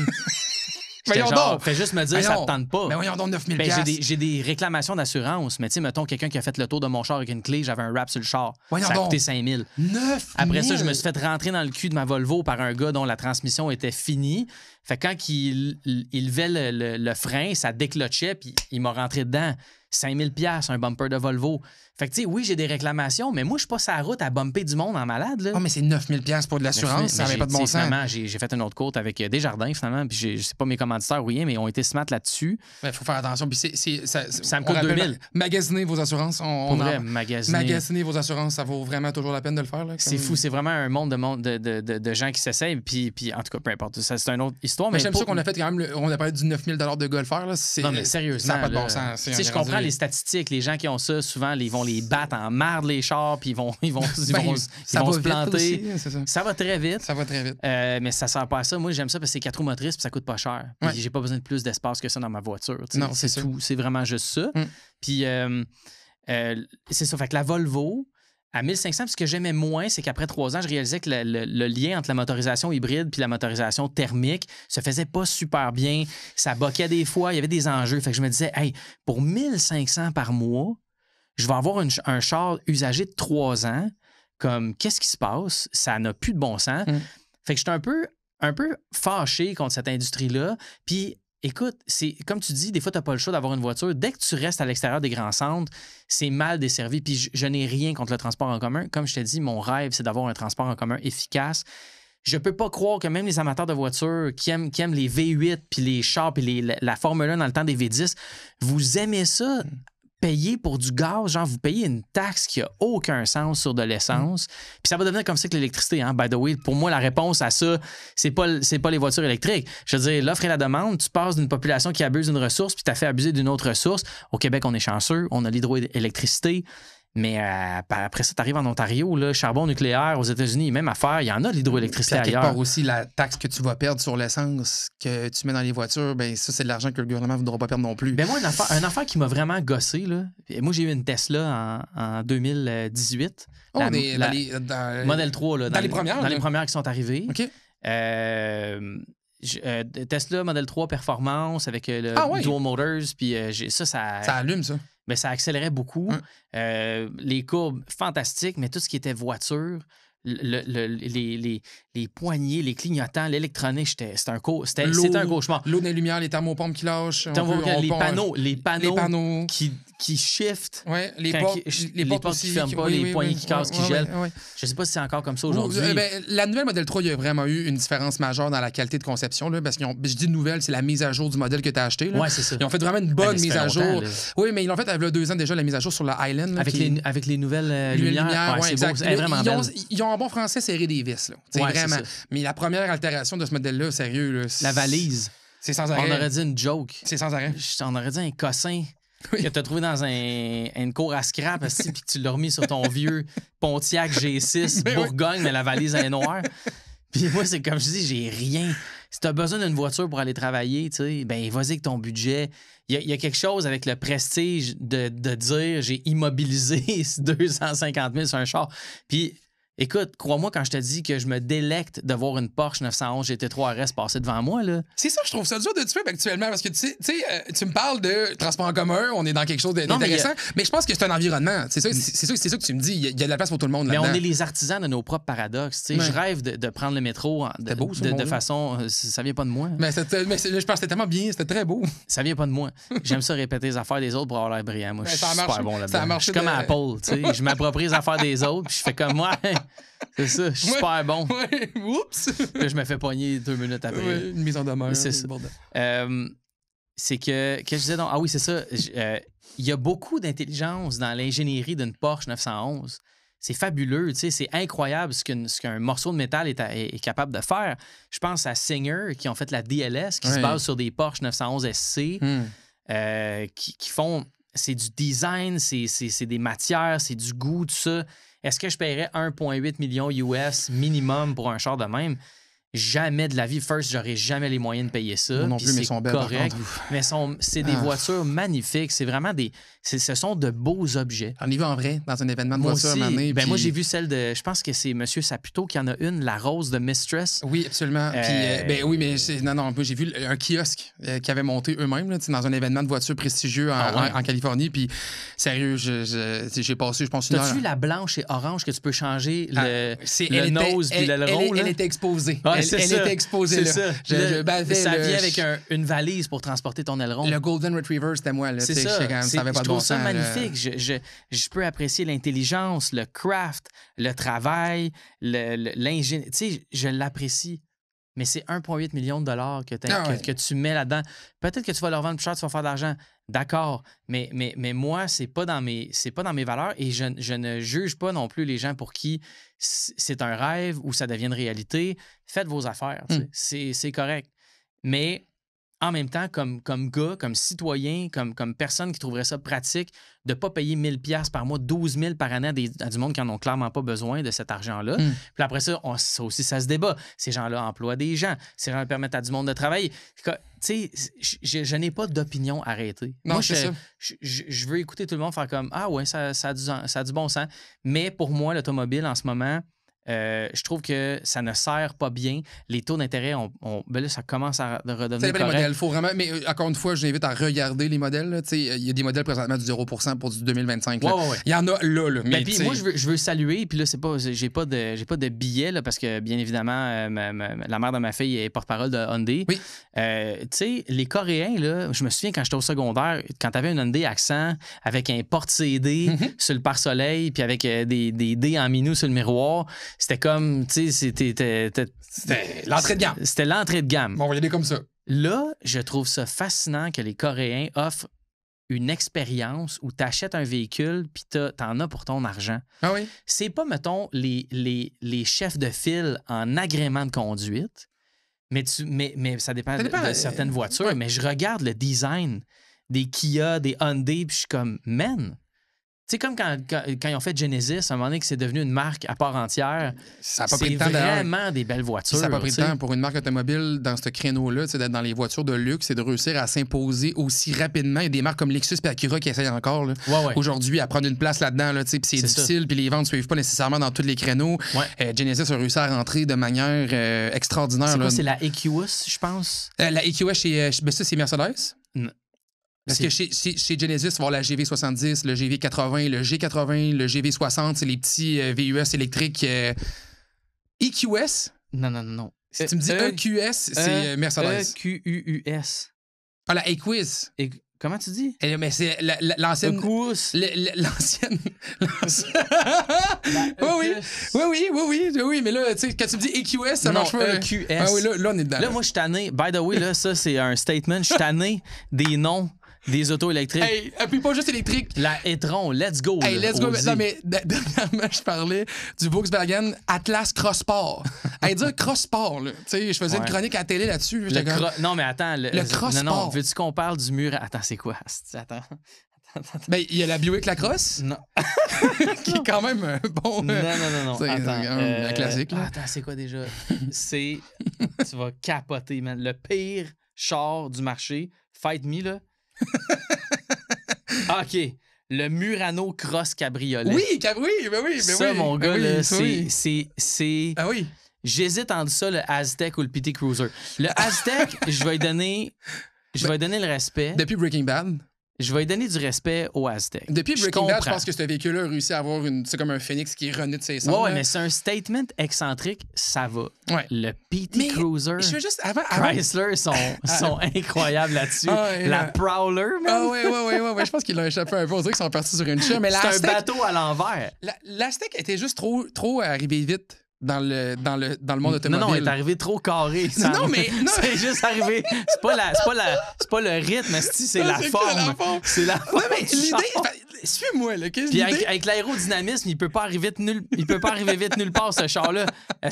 Fais juste me dire, ça te tente pas.
Mais voyons donc 9000
j'ai des réclamations d'assurance, mais tu sais, mettons, quelqu'un qui a fait le tour de mon char avec une clé, j'avais un wrap sur le char. Ça a coûté 5000.
9000!
Après ça, je me suis fait rentrer dans le cul de ma Volvo par un gars dont la transmission était finie. Fait que quand il levait le frein, ça déclochait, puis il m'a rentré dedans. 5000 $, un bumper de Volvo. Fait que, tu sais, oui, j'ai des réclamations, mais moi, je suis pas sur la route à bumper du monde en malade. Là.
Oh, mais c'est 9000 $ pour de l'assurance, ça n'avait pas de bon sens.
Finalement, j'ai fait une autre côte avec Desjardins, finalement, puis c'est pas mes commanditaires ou rien, mais ils ont été smart là-dessus.
Il faut faire attention. Puis
ça me coûte 2000.
Magasiner vos assurances.
Pour vrai,
magasiner vos assurances, ça vaut vraiment toujours la peine de le faire. Là,
c'est fou, c'est vraiment un monde de gens qui s'essayent, puis en tout cas, peu importe, ça, c'est une autre histoire. Mais
j'aime ça qu'on a fait quand même, on a parlé du 9000 $ de Golf R. Là,
non, mais sérieusement,
ça n'a pas de bon sens.
Je comprends les statistiques, les gens qui ont ça, souvent, ils vont les battre en marde, les chars, puis ils vont se planter.
Aussi,
ça va très vite.
Ça va très vite.
Mais ça sert pas à ça. Moi, j'aime ça parce que c'est 4 roues motrices puis ça coûte pas cher. J'ai pas besoin de plus d'espace que ça dans ma voiture.
Non,
c'est tout. C'est vraiment juste ça. Puis c'est ça. Fait que la Volvo, à 1500, ce que j'aimais moins, c'est qu'après 3 ans, je réalisais que le lien entre la motorisation hybride puis la motorisation thermique se faisait pas super bien. Ça boquait des fois. Il y avait des enjeux. Fait que je me disais, hey, pour 1500 par mois, je vais avoir un char usagé de 3 ans. Comme, qu'est-ce qui se passe? Ça n'a plus de bon sens. Fait que j'étais un peu fâché contre cette industrie-là. Puis, écoute, c'est comme tu dis, des fois, tu n'as pas le choix d'avoir une voiture. Dès que tu restes à l'extérieur des grands centres, c'est mal desservi. Puis, je n'ai rien contre le transport en commun. Comme je t'ai dit, mon rêve, c'est d'avoir un transport en commun efficace. Je peux pas croire que même les amateurs de voitures qui aiment les V8 puis les chars puis la Formule 1 dans le temps des V10, vous aimez ça? Payer pour du gaz, genre vous payez une taxe qui a aucun sens sur de l'essence. Puis ça va devenir comme ça que l'électricité, hein? By the way, pour moi, la réponse à ça, c'est pas les voitures électriques. Je veux dire, l'offre et la demande, tu passes d'une population qui abuse d'une ressource puis tu as fait abuser d'une autre ressource. Au Québec, on est chanceux, on a l'hydroélectricité. Mais après ça, tu arrives en Ontario, là, charbon nucléaire, aux États-Unis, même affaire, il y en a de l'hydroélectricité ailleurs.
Quelque part aussi, la taxe que tu vas perdre sur l'essence que tu mets dans les voitures, ben ça, c'est de l'argent que le gouvernement ne voudra pas perdre non plus.
Ben moi, une affaire qui m'a vraiment gossé, là. Moi, j'ai eu une Tesla en 2018. Model 3, là.
Dans les premières?
Dans les premières qui sont arrivées.
OK.
Tesla Model 3 Performance avec le Dual Motors, puis ça
allume, ça.
Ben, ça accélérait beaucoup. Les courbes, fantastiques, mais tout ce qui était voiture, les poignées, les clignotants, l'électronique, c'était un cauchemar.
L'eau des lumières, les thermopompes qui lâchent.
Les panneaux qui shiftent.
Ouais,
les portes qui ne ferment pas, les poignées qui cassent, qui gèlent. Je ne sais pas si c'est encore comme ça aujourd'hui.
La nouvelle Model 3, il y a vraiment eu une différence majeure dans la qualité de conception. Là, parce je dis nouvelle, c'est la mise à jour du modèle que tu as acheté.
Oui, c'est ça.
Ils ont fait vraiment une bonne mise à jour. Oui, mais ils l'ont fait avec 2 ans déjà, la mise à jour sur la Highland. Là,
avec les nouvelles lumières.
Ouais,
c'est beau, c'est vraiment belle.
Ils ont en bon français serré des vis. Là. Vraiment. Mais la première altération de ce modèle-là, sérieux. Là,
la valise.
C'est sans arrêt.
On aurait dit une joke.
C'est sans arrêt.
On aurait dit un cossin que tu as trouvé dans une cour à scrap puis que tu l'as remis sur ton vieux Pontiac G6 Bourgogne, mais la valise est noire. Puis moi, c'est comme je dis, j'ai rien. Si tu as besoin d'une voiture pour aller travailler, tu sais, ben vas-y avec ton budget. Il y a quelque chose avec le prestige de dire j'ai immobilisé 250 000 sur un char. Puis écoute, crois-moi quand je te dis que je me délecte de voir une Porsche 911 GT3 RS passer devant moi, là.
C'est ça, je trouve ça dur de tuer actuellement parce que tu me parles de transport en commun, on est dans quelque chose d'intéressant, mais je pense que c'est un environnement. C'est ça que tu me dis, il y a de la place pour tout le monde là-dedans.
Mais on est les artisans de nos propres paradoxes. Je rêve de prendre le métro de façon... Ça vient pas de moi.
Mais je pense que c'était tellement bien, c'était très beau.
Ça vient pas de moi. J'aime ça répéter les affaires des autres pour avoir l'air brillant. Moi, je suis super bon là-dedans. Je suis comme Apple, tu sais. Je m'approprie les affaires des autres, puis je fais comme moi. C'est ça, je suis super bon.
Ouais. Oups!
Puis je me fais pogner 2 minutes après.
Ouais, une mise en demeure.
C'est ça. C'est que je disais donc, ah oui, c'est ça. Il y a beaucoup d'intelligence dans l'ingénierie d'une Porsche 911. C'est fabuleux, tu sais, c'est incroyable ce qu'un morceau de métal est capable de faire. Je pense à Singer qui ont fait la DLS, qui se base sur des Porsche 911 SC, qui font... C'est du design, c'est des matières, c'est du goût, tout ça. Est-ce que je paierais 1,8 million US minimum pour un char de même? Jamais de la vie. First, j'aurais jamais les moyens de payer ça.
Non plus, mais sont belles,
correct. Mais c'est des voitures magnifiques. C'est vraiment ce sont de beaux objets.
On y va en vrai, dans un événement de voiture
aussi,
année.
Moi, j'ai vu celle de... Je pense que c'est M. Saputo qui en a une, la rose de Mistress.
Oui, absolument. Oui, mais j'ai vu un kiosque qui avait monté eux-mêmes là, dans un événement de voiture prestigieux en Californie. Puis, sérieux, j'ai passé, je pense, une heure.
T'as-tu vu la blanche et orange que tu peux changer le nose puis l'aileron?
Elle était exposée.
Ouais,
elle était exposée.
C'est
là.
Ça vient avec une valise pour transporter ton aileron.
Le Golden Retriever, c'était moi. Là,
c'est ça.
Je
trouve ça magnifique. Je peux apprécier l'intelligence, le craft, le travail, l'ingénierie. Tu sais, je l'apprécie. Mais c'est 1,8 million de dollars que tu mets là-dedans. Peut-être que tu vas leur vendre plus cher, tu vas faire de l'argent. D'accord. Mais moi, c'est pas dans mes valeurs et je ne juge pas non plus les gens pour qui c'est un rêve ou ça devient une réalité. Faites vos affaires. C'est correct. Mais en même temps, comme gars, comme citoyen, comme personne qui trouverait ça pratique de ne pas payer 1 000 $ par mois, 12 000 par année à du monde qui n'en ont clairement pas besoin de cet argent-là. Puis après ça, ça se débat. Ces gens-là emploient des gens. Ces gens permettent à du monde de travailler. Tu sais, je n'ai pas d'opinion arrêtée.
Non,
moi,
ça.
Je veux écouter tout le monde faire comme « Ah ouais, ça a du bon sens. » Mais pour moi, l'automobile, en ce moment... je trouve que ça ne sert pas bien. Les taux d'intérêt, ben là, ça commence à redevenir correct.
Les modèles, faut vraiment... Mais encore une fois, je l'invite à regarder les modèles. Il y a des modèles présentement du 0% pour du 2025.
Ouais.
Il y en a là.
Mais puis moi, je veux saluer, puis là, c'est pas, j'ai pas de billet, là, parce que, bien évidemment, la mère de ma fille est porte-parole de Hyundai.
Oui.
Tu sais, les Coréens, là, je me souviens quand j'étais au secondaire, quand t'avais une Hyundai Accent avec un porte-CD sur le pare-soleil, puis avec des dés en minou sur le miroir, c'était comme, tu sais, c'était
l'entrée de gamme.
C'était l'entrée de gamme.
Bon, on va y aller comme ça.
Là, je trouve ça fascinant que les Coréens offrent une expérience où tu achètes un véhicule puis t'en as pour ton argent.
Ah oui?
C'est pas, mettons, les chefs de file en agrément de conduite, mais ça dépend de certaines voitures.
Ouais.
Mais je regarde le design des Kia, des Hyundai, puis je suis comme, man... Tu sais, comme quand ils ont fait Genesis, à un moment donné que c'est devenu une marque à part entière,
ça a pas pris de temps,
c'est vraiment des belles voitures.
Ça n'a pas pris de temps pour une marque automobile dans ce créneau-là, d'être dans les voitures de luxe et de réussir à s'imposer aussi rapidement. Il y a des marques comme Lexus et Acura qui essayent encore aujourd'hui à prendre une place là-dedans. Là, puis c'est difficile, puis les ventes ne suivent pas nécessairement dans tous les créneaux. Ouais. Genesis a réussi à rentrer de manière extraordinaire.
C'est quoi, c'est la EQS, je pense?
La EQS, c'est Mercedes? Non. Parce que chez Genesis, il va y avoir la GV70, le GV80, le G80, le GV60, c'est les petits VUS électriques EQS?
Non.
Si tu me dis EQS, c'est Mercedes.
EQUS.
Ah, la Equus.
Comment tu dis?
Mais c'est l'ancienne...
Equus.
L'ancienne... Oui, mais là, tu sais, quand tu me dis EQS, ça marche pas.
EQS.
Ah oui, là, on est dedans.
Là, moi, je suis tanné. By the way, là, ça, c'est un statement. Je suis tanné des noms des autos électriques.
Hey, puis pas juste électrique.
La e-tron, let's go.
Hey,
là,
let's go.
Audi.
Non, mais dernièrement, je parlais du Volkswagen Atlas Cross Sport. Hey, dire Cross Sport, là. Tu sais, je faisais une chronique à la télé là-dessus.
Non, mais attends.
Le Cross
Non,
Sport.
veux-tu qu'on parle du mur? Attends, c'est quoi? Attends.
Ben, il y a la Buick Lacrosse.
Non.
Qui est quand même bon.
Non.
C'est
Attends,
un classique, là.
Attends, c'est quoi déjà? Tu vas capoter, man. Le pire char du marché, Fight Me, là. OK. Le Murano Cross Cabriolet.
Oui, ben oui.
Ça, mon gars,
oui,
là,
oui.
c'est...
Ah oui.
J'hésite entre ça, le Aztec ou le PT Cruiser. Le Aztec, je vais lui donner le respect.
Depuis Breaking Bad.
Je vais lui donner du respect au Aztec.
Depuis Breaking Bad, je
comprends.
pense que ce véhicule-là a réussi à avoir c'est comme un phénix qui est rené de ses cendres.
Ouais, mais c'est un statement excentrique, ça va.
Ouais.
Le PT Cruiser,
Je veux juste avant
Chrysler sont incroyables là-dessus.
Ah, ouais,
la
là.
Prowler, man.
Ah ouais. Je pense qu'il l'a échappé un peu. On dirait qu'ils sont partis sur une chair. Mais
c'est un bateau à l'envers.
l'Aztec était juste trop arrivé vite dans le monde automobile.
Non, elle est arrivé trop carré.
Non, mais... Non.
C'est juste arrivé. C'est pas le rythme, c'est la forme. C'est la forme.
Ouais, mais
du
l'idée...
char.
Suis-moi, là.
Puis avec l'aérodynamisme, il peut pas arriver vite nulle part, ce char-là.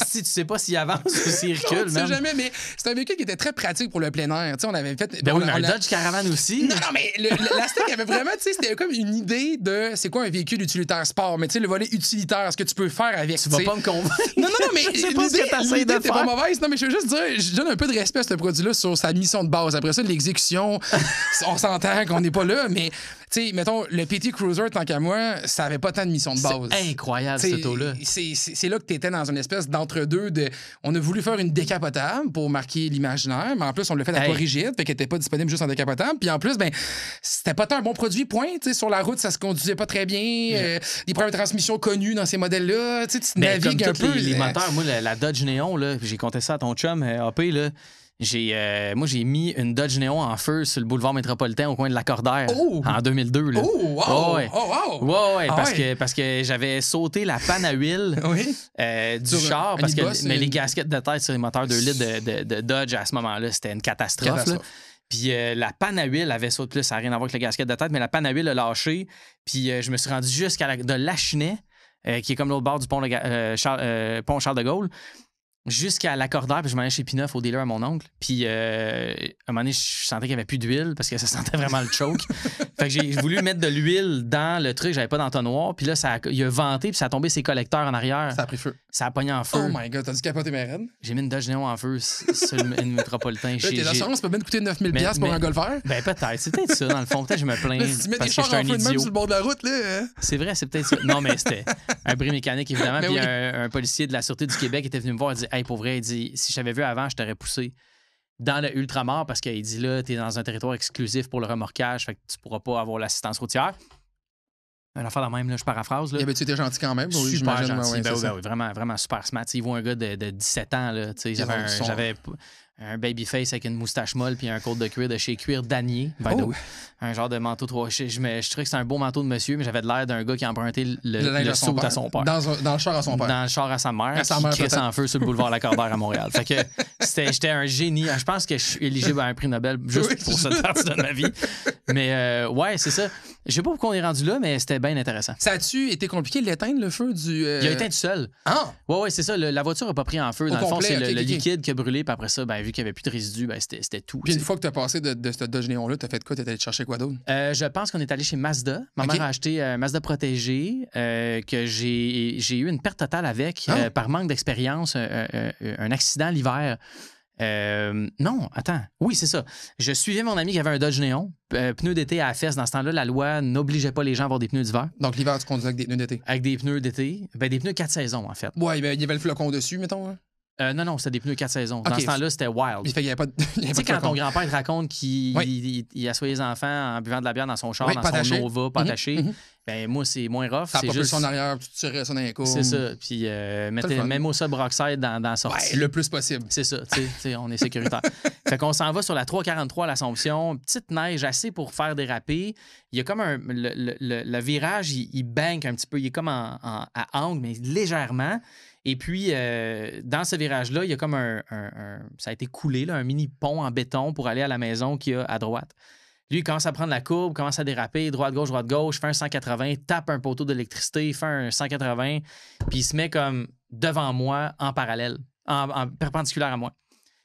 Si tu sais pas s'il avance ou s'il recule,
on ne sait jamais, mais c'est un véhicule qui était très pratique pour le plein air. Tu sais, on avait fait...
Ben oui, mais un Dodge Caravan aussi.
Non, mais l'Aztec avait vraiment, tu sais, c'était comme une idée de c'est quoi un véhicule utilitaire sport, mais tu sais, le volet utilitaire, ce que tu peux faire avec.
Tu vas pas me convaincre.
Non, mais
je sais pas ce que t'essayes de
l'idée
faire.
pas mauvaise. Non, mais je veux juste dire, je donne un peu de respect à ce produit-là sur sa mission de base. Après ça, l'exécution, on s'entend qu'on n'est pas là, mais tu sais, mettons, le PT Cruiser, tant qu'à moi, ça avait pas tant de mission de base.
C'est incroyable, cette auto-là.
C'est là que tu étais dans une espèce d'entre-deux de... On a voulu faire une décapotable pour marquer l'imaginaire, mais en plus, on l'a fait à pas rigide, fait qu'elle était pas disponible juste en décapotable. Puis en plus, ben, c'était pas tant un bon produit, point. Tu sais, sur la route, ça se conduisait pas très bien. Des problèmes de transmission connus dans ces modèles-là. Tu sais, tu navigues un peu.
Les moteurs, moi, la Dodge Neon, là, j'ai compté ça à ton chum, AP, là. Moi, j'ai mis une Dodge Neon en feu sur le boulevard métropolitain au coin de Lacordaire en 2002. Là.
Oh, wow!
Ouais.
Oh, wow!
Ouais, parce que j'avais sauté la panne à huile du
sur
char. Parce que,
boss,
mais les gasquettes de tête sur les moteurs 2 litres de Dodge à ce moment-là, c'était une catastrophe. Là. Puis la panne à huile avait sauté. Plus, ça n'a rien à voir avec le gasquette de tête, mais la panne à huile a lâché. Puis je me suis rendu jusqu'à de Lachenay, qui est comme l'autre bord du pont Charles de Gaulle, jusqu'à Lacordaire, puis je m'en allais chez P9 au dealer à mon oncle. Puis à un moment donné, je sentais qu'il n'y avait plus d'huile parce que ça sentait vraiment le choke. Fait que j'ai voulu mettre de l'huile dans le truc, j'avais pas d'entonnoir. Puis là, il a venté, puis ça a tombé ses collecteurs en arrière.
Ça a pris feu.
Ça a pogné en feu.
Oh my God, t'as dû capoter mes rênes?
J'ai mis une Dodge Neon en feu sur une métropolitain.
Tes assurances peuvent même coûter 9000$ pour un Golfer?
Ben peut-être, c'est peut-être ça dans le fond. Peut-être que je me plains
tu mets
parce
des
que je
chars
suis un
en feu de même
idiot.
sur le bord de la route, là.
C'est vrai, c'est peut-être ça. Non, mais c'était un bris mécanique, évidemment.
Ben
Puis
oui.
un policier de la Sûreté du Québec était venu me voir et dit « Hey, pour vrai, il dit, si je t'avais vu avant, je t'aurais poussé dans le ultramar parce qu'il dit là, t'es dans un territoire exclusif pour le remorquage, fait que tu pourras pas avoir l'assistance routière. » Une affaire de même, là, je paraphrase. Là.
Tu étais gentil quand même. Oui,
super
j'imagine,
gentil.
ouais,
oui, vraiment, vraiment super smart. Il voit un gars de 17 ans. Là, j'avais un babyface avec une moustache molle puis un côte de cuir de chez Cuir Danier. Un genre de manteau 3. Je trouvais que c'était un beau manteau de monsieur, mais j'avais de l'air d'un gars qui a emprunté le saut à son père.
Dans le char à son père.
Dans le char à sa mère.
À sa mère,
qui crisse en feu sur le boulevard Lacordaire à Montréal. Fait que j'étais un génie. Je pense que je suis éligible à un prix Nobel juste pour cette partie de ma vie. Mais ouais, c'est ça. Je sais pas pourquoi on est rendu là, mais c'était bien intéressant.
Ça a-tu été compliqué de l'éteindre, le feu du...
Il a éteint tout seul.
Ah!
Ouais, c'est ça. La voiture n'a pas pris en feu. Dans le fond, c'est le liquide qui a brûlé. Puis après ça, ben, vu qu'il n'y avait plus de résidus, ben, c'était tout.
Puis une fois que tu as passé de ce Dodge Neon-là, tu as fait quoi? Tu es allé te chercher quoi d'autre?
Je pense qu'on est allé chez Mazda. Ma mère a acheté un Mazda protégé que j'ai eu une perte totale avec par manque d'expérience, un accident l'hiver. Non, attends. Oui, c'est ça. Je suivais mon ami qui avait un Dodge Neon, pneus d'été à la fesse. Dans ce temps-là, la loi n'obligeait pas les gens à avoir des pneus d'hiver.
Donc l'hiver, tu conduisais avec des pneus d'été?
Avec des pneus d'été. Ben, des pneus 4 saisons, en fait.
Ouais, il y avait le flocon dessus, mettons. Hein?
Non, c'était des pneus 4 saisons. Dans ce temps-là, c'était wild.
Il y avait pas de
tu sais, quand ton grand-père te raconte qu'il assoit les enfants en buvant de la bière dans son char, dans son Nova, pas attaché, Ben, moi, c'est moins rough.
T'as
C'est
pas
juste...
plus en arrière, puis tu tirais ça dans les courbes.
C'est ça. Puis mets-moi ça Brockside dans la sortie.
Ouais, le plus possible.
C'est ça, tu sais, on est sécuritaire. Fait qu'on s'en va sur la 343 à l'Assomption, petite neige assez pour faire déraper. Il y a comme le virage, il bank un petit peu, il est comme à angle, mais légèrement. Et puis, dans ce virage-là, il y a comme ça a été coulé, là, un mini pont en béton pour aller à la maison qu'il y a à droite. Lui, il commence à prendre la courbe, commence à déraper, droite-gauche, fait un 180, tape un poteau d'électricité, fait un 180, puis il se met comme devant moi en parallèle, en perpendiculaire à moi.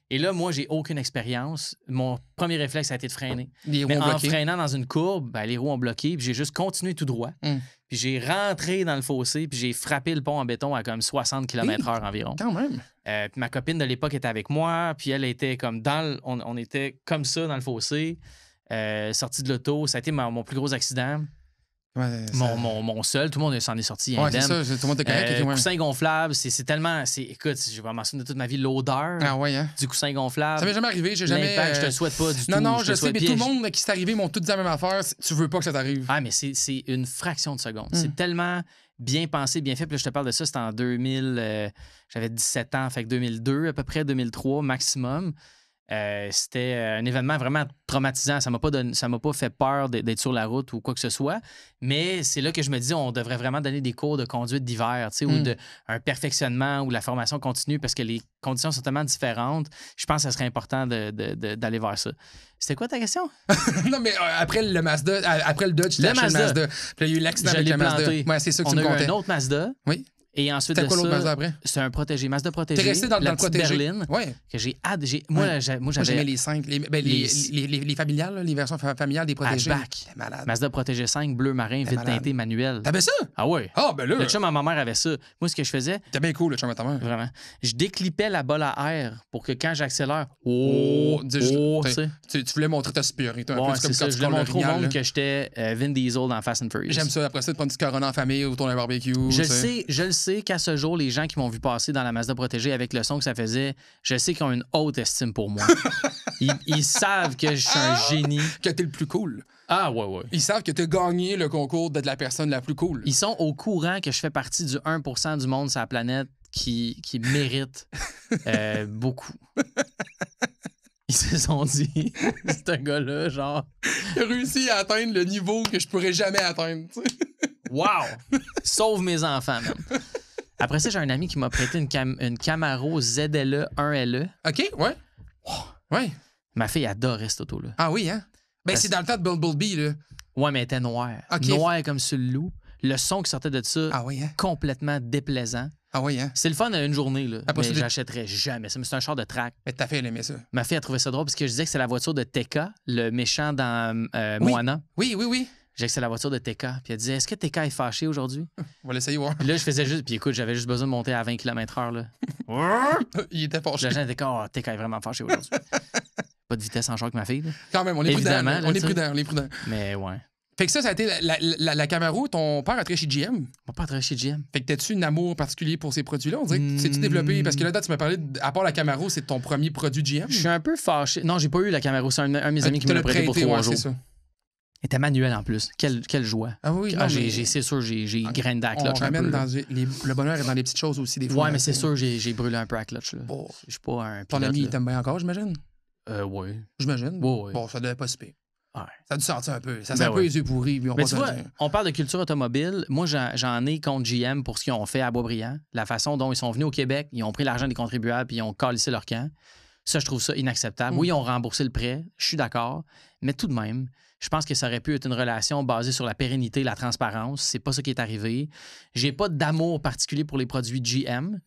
Et là, moi, j'ai aucune expérience. Mon premier réflexe a été de freiner.
Les roues
Mais
ont
en
bloqué.
freinant dans une courbe, ben, les roues ont bloqué, puis j'ai juste continué tout droit. Puis j'ai rentré dans le fossé, puis j'ai frappé le pont en béton à comme 60 km/h environ.
Quand même.
Puis ma copine de l'époque était avec moi, puis elle était comme on était comme ça dans le fossé. Sorti de l'auto, ça a été mon plus gros accident.
Ouais,
Mon seul, tout le monde s'en est sorti
ouais,
indemne.
c'est ça, tout le monde est correct. Ouais.
Coussin gonflable, c'est tellement... Écoute, je vais m'en souvenir de toute ma vie, l'odeur
Ah ouais, hein?
du coussin gonflable.
Ça m'est jamais arrivé, j'ai jamais...
L'impact, je te le souhaite pas du tout.
Non, je
te
sais,
souhaite
mais
bien.
tout le monde qui s'est arrivé m'ont tout dit la même affaire. Tu veux pas que ça t'arrive.
Ah, mais c'est une fraction de seconde. C'est tellement bien pensé, bien fait. Puis là, je te parle de ça, c'était en 2000... j'avais 17 ans, fait que 2002, à peu près 2003 maximum. C'était un événement vraiment traumatisant. Ça m'a pas fait peur d'être sur la route ou quoi que ce soit. Mais c'est là que je me dis, on devrait vraiment donner des cours de conduite d'hiver, tu sais, ou un perfectionnement ou la formation continue parce que les conditions sont tellement différentes. Je pense que ça serait important d'aller vers ça. C'était quoi ta question?
Non, mais après le Mazda, après le Dodge, tu t'as acheté le Mazda. Puis là, il y a eu l'accident avec le Mazda. Ouais, c'est ça que tu me
On a eu
contais.
un autre Mazda.
Oui.
Et ensuite
C'était
de
quoi l'autre
ça,
Mazda après?
c'est un protégé, Mazda protégé.
T'es resté dans
la
le
petite
protégé.
berline
Ouais.
que j'ai moi,
Moi,
j'avais
j'aimais les 5. Les familiales, là, les versions familiales des protégés.
hatchback.
T'es malade.
Mazda protégé 5, bleu marin, vite
malade.
teinté, manuel.
T'avais ça?
Ah ouais.
Ah, ben là.
Le chum à ma mère avait ça. Moi, ce que je faisais,
T'es bien cool, le chum à ta mère.
vraiment, je déclipais la bolle à air pour que quand j'accélère,
Tu
tu sais.
tu voulais montrer ta supériorité un
Ouais,
peu.
c'est ça.
quand
Je
tu
voulais
colles le
montrer au
Rignal,
monde
là.
que j'étais Vin Diesel dans Fast and Furious.
J'aime ça. Après ça, de prendre du Corona en famille autour d'un barbecue.
Je le sais qu'à ce jour, les gens qui m'ont vu passer dans la Mazda protégée avec le son que ça faisait, je sais qu'ils ont une haute estime pour moi. ils savent que je suis un génie.
Que t'es le plus cool.
Ah ouais.
Ils savent que t'as gagné le concours d'être la personne la plus cool.
Ils sont au courant que je fais partie du 1% du monde sur la planète qui mérite beaucoup. Ils se sont dit, ce gars-là, genre...
Il a réussi à atteindre le niveau que je pourrais jamais atteindre. Tu sais.
Wow! Sauve mes enfants, même. Après ça, j'ai un ami qui m'a prêté une Camaro ZLE 1LE.
OK, ouais. Ouais.
Ma fille adorait cette auto-là.
Ah oui, hein? Ben, c'est dans le temps de Bumblebee, là.
Ouais, mais elle était noire.
OK.
Noire comme sur le loup. Le son qui sortait de ça,
Ah oui, hein?
complètement déplaisant.
Ah oui, hein?
C'est le fun à une journée, là.
Après
Mais
ça,
j'achèterais jamais ça. Mais c'est un char de track.
Mais ta fille, elle aimait ça.
Ma fille a trouvé ça drôle parce que je disais que c'est la voiture de Tekka, le méchant dans
Oui.
Moana.
Oui.
Je disais que c'est la voiture de Tekka. Puis elle disait, est-ce que Tekka est fâché aujourd'hui?
On va l'essayer voir.
Puis là, je faisais juste... Puis écoute, j'avais juste besoin de monter à 20 km/h, là.
Il était fâché.
La gens étaient comme, oh, Tekka est vraiment fâché aujourd'hui. Pas de vitesse en char avec ma fille, là.
Quand même, on est prudent.
Évidemment,
Là.
là,
On est
tu sais.
prudent, on est prudent.
Mais ouais.
Fait que ça a été la Camaro. Ton père a travaillé chez GM.
Mon père travaille chez GM.
Fait que t'as-tu un amour particulier pour ces produits-là? On dirait que tu t'es développé. Parce que là, tu m'as parlé, à part la Camaro, c'est ton premier produit GM.
Je suis un peu fâché. Non, j'ai pas eu la Camaro. C'est un de mes amis qui me l'a prêté pour 3 jours.
c'est ça.
Il était manuel en plus. Quelle joie.
Ah oui,
Ah,
non, mais
c'est sûr, j'ai grindé à
on
clutch un peu.
ramène
là.
dans le bonheur est dans les petites choses aussi, des fois.
Ouais, mais
là,
c'est
tu sais.
sûr, j'ai brûlé un peu à clutch. Là.
Bon.
Je suis pas un
Ton
pilote,
ami, il
là.
t'aime bien encore, j'imagine?
Ouais.
J'imagine.
Ouais.
Bon, ça devait pas se payer.
Ouais.
Ça a dû sentir un peu. Ça sent
Ben
un peu
ouais.
les yeux pourris. Puis on
Mais
va
tu
se le
vois,
dire.
on parle de culture automobile. Moi, j'en ai contre GM pour ce qu'ils ont fait à Boisbriand. La façon dont ils sont venus au Québec, ils ont pris l'argent des contribuables puis ils ont calissé leur camp. Ça, je trouve ça inacceptable. Oui, ils ont remboursé le prêt. Je suis d'accord. Mais tout de même, je pense que ça aurait pu être une relation basée sur la pérennité, la transparence. C'est pas ça qui est arrivé. J'ai pas d'amour particulier pour les produits GM.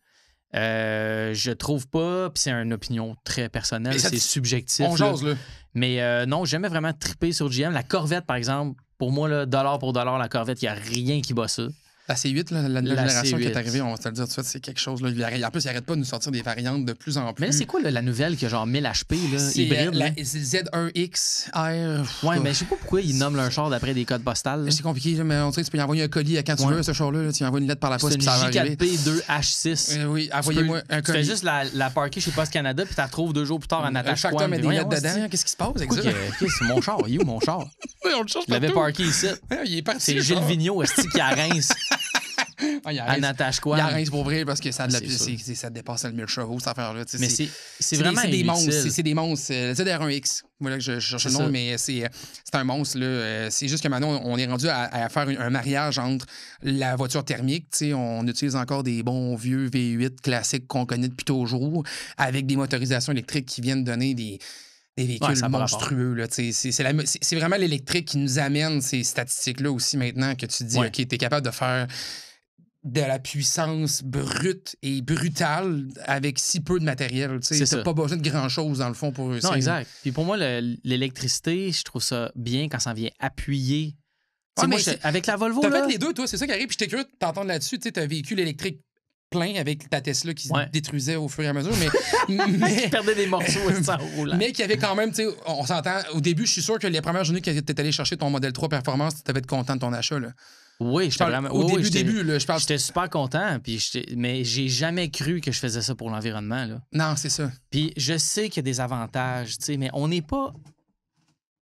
Je trouve pas, puis c'est une opinion très personnelle,
Mais ça,
c'est subjectif.
On
là.
jase, là.
Mais non, j'aimais vraiment triper sur GM. La Corvette, par exemple, pour moi, là, dollar pour dollar, la Corvette, il n'y a rien qui bat ça.
La C8, là, la nouvelle
La
génération qui est
C8.
arrivée, on va te le dire tout de suite, c'est quelque chose. Là. En plus, ils n'arrêtent pas de nous sortir des variantes de plus en plus.
Mais là, c'est quoi la nouvelle qui a genre 1000 HP, là,
C'est
hybride?
la
là?
Z1X R.
Ouais, mais je sais pas pourquoi ils nomment leur char d'après des codes postales. là.
C'est compliqué, là, mais on sait que tu peux y envoyer un colis à quand tu
Ouais.
veux, ce char-là. Là, tu y envoies une lettre par la
C'est
poste,
une
puis ça va arriver.
J4P2H6.
Oui, envoyez-moi un
Tu fais
colis.
juste la parker chez Post Canada, puis tu la retrouves 2 jours plus tard en
Le
attache
facteur met des lettres dedans. Qu'est-ce qui se passe avec ça?
C'est mon char. Il est où mon char?
Oui, on le change
Je l'avais
partout.
parké ici.
Ouais, il est parti.
C'est
le
Gilles
char.
Vigneault, est-ce qui a Reims?
Ah, il
À
arrête.
Natasha
Il
quoi?
arrête pour vrai parce que ça,
C'est sûr.
ça dépasse le 1000 chevaux, cette affaire-là. Tu sais,
Mais c'est vraiment
c'est des
inutile.
monstres. C'est des monstres. Le ZR1X. Voilà que je cherche le
C'est
nom,
ça.
mais c'est un monstre. Là. C'est juste que maintenant, on est rendu à faire un mariage entre la voiture thermique. Tu sais, on utilise encore des bons vieux V8 classiques qu'on connaît depuis toujours, avec des motorisations électriques qui viennent donner des véhicules
Ouais, ça a pas
monstrueux. Là, tu sais. C'est vraiment l'électrique qui nous amène ces statistiques-là aussi maintenant que tu dis,
Ouais.
OK, tu es capable de faire de la puissance brute et brutale avec si peu de matériel. Tu
C'est
n'as
ça.
pas besoin de grand-chose, dans le fond, pour réussir.
Non, exact. Puis pour moi, l'électricité, je trouve ça bien quand ça vient appuyer. Tu sais,
Ouais,
moi,
mais
avec la Volvo,
T'as
là,
fait les deux, toi, c'est ça qui arrive. Puis j'étais curieux de t'entendre là-dessus. Tu sais, t'as un véhicule électrique plein avec ta Tesla qui
Ouais.
se détruisait au fur et à mesure, mais,
je perdais des morceaux en roulant.
mais qui avait quand même, tu sais, on s'entend, au début, je suis sûr que les premières journées que t'es allé chercher ton Model 3 Performance, tu devais être content de ton achat. Là.
Oui,
Je
j'étais
parle
vraiment.
au
oui,
début,
j'étais-
là, je parle.
J'étais super content, puis mais j'ai jamais cru que je faisais ça pour l'environnement. Là.
Non, c'est ça.
Puis je sais qu'il y a des avantages, tu sais, mais on n'est pas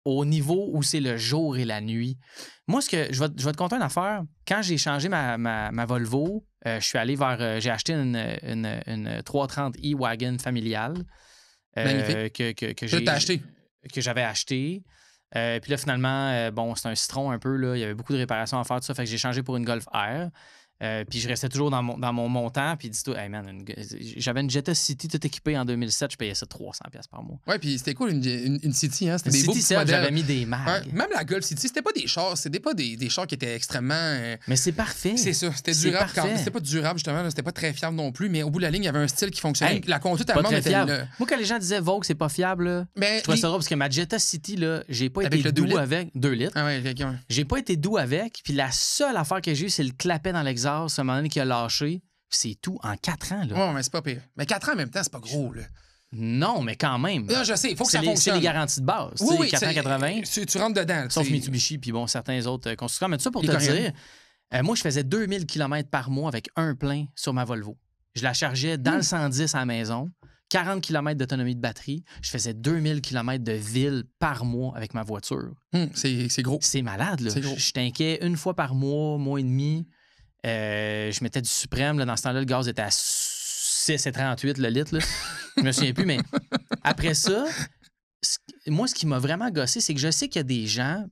au niveau où c'est le jour et la nuit. Moi, je vais te conter une affaire. Quand j'ai changé ma Volvo, je suis allé vers. J'ai acheté une 330 e-Wagon familiale.
Magnifique.
Que
T'as acheté.
que j'avais acheté. Puis là, finalement, bon, c'est un citron un peu. Là. Il y avait beaucoup de réparations à faire, tout ça. Fait que j'ai changé pour une Golf R. Puis je restais toujours dans mon montant. Puis dis-toi, hey man, j'avais une Jetta City toute équipée en 2007. Je payais ça 300$ par mois.
Ouais, puis c'était cool, une City, hein? C'était
Une
des beaux
City
petits
7,
modèles.
j'avais mis des mags.
Ouais, même la Golf City, c'était pas des chars, c'était pas des chars qui étaient extrêmement.
Mais c'est parfait.
C'est ça, c'était
C'est
durable.
parfait.
C'était pas durable, justement, là, c'était pas très fiable non plus, mais au bout de la ligne, il y avait un style qui fonctionnait.
Hey,
La conduite
Pas
allemande
très
était.
fiable. Moi, quand les gens disaient Vogue, c'est pas fiable, là,
Mais
je trouvais ça drôle parce que ma Jetta City, là, j'ai pas
Avec
été
le 2
doux
litres?
avec. 2 litres.
Ah ouais, quelqu'un.
J'ai pas été doux avec. Puis la seule affaire que j'ai eue, c'est le clapet dans l'exhaust, à un moment donné qui a lâché. Puis c'est tout en 4 ans, là.
Ouais, mais c'est pas pire. Mais 4 ans en même temps, c'est pas gros, là.
Non, mais quand même.
Non, je sais, il faut que
C'est
ça
c'est
fonctionne.
les garanties de base.
Oui,
tu sais,
oui,
480.
Tu rentres dedans.
Sauf
c'est-
Mitsubishi, puis bon, certains autres constructeurs. Mais tout ça pour
Les
te
Coréens.
dire, moi, je faisais 2000 km par mois avec un plein sur ma Volvo. Je la chargeais dans le 110 à la maison, 40 km d'autonomie de batterie. Je faisais 2000 km de ville par mois avec ma voiture.
C'est gros.
C'est malade, là.
C'est gros.
Je t'inquiète une fois par mois et demi. Je mettais du suprême. Là, dans ce temps-là, le gaz était à 6,38 le litre. Là. Je me souviens plus, mais après ça, moi, ce qui m'a vraiment gossé, c'est que je sais qu'il y a des gens,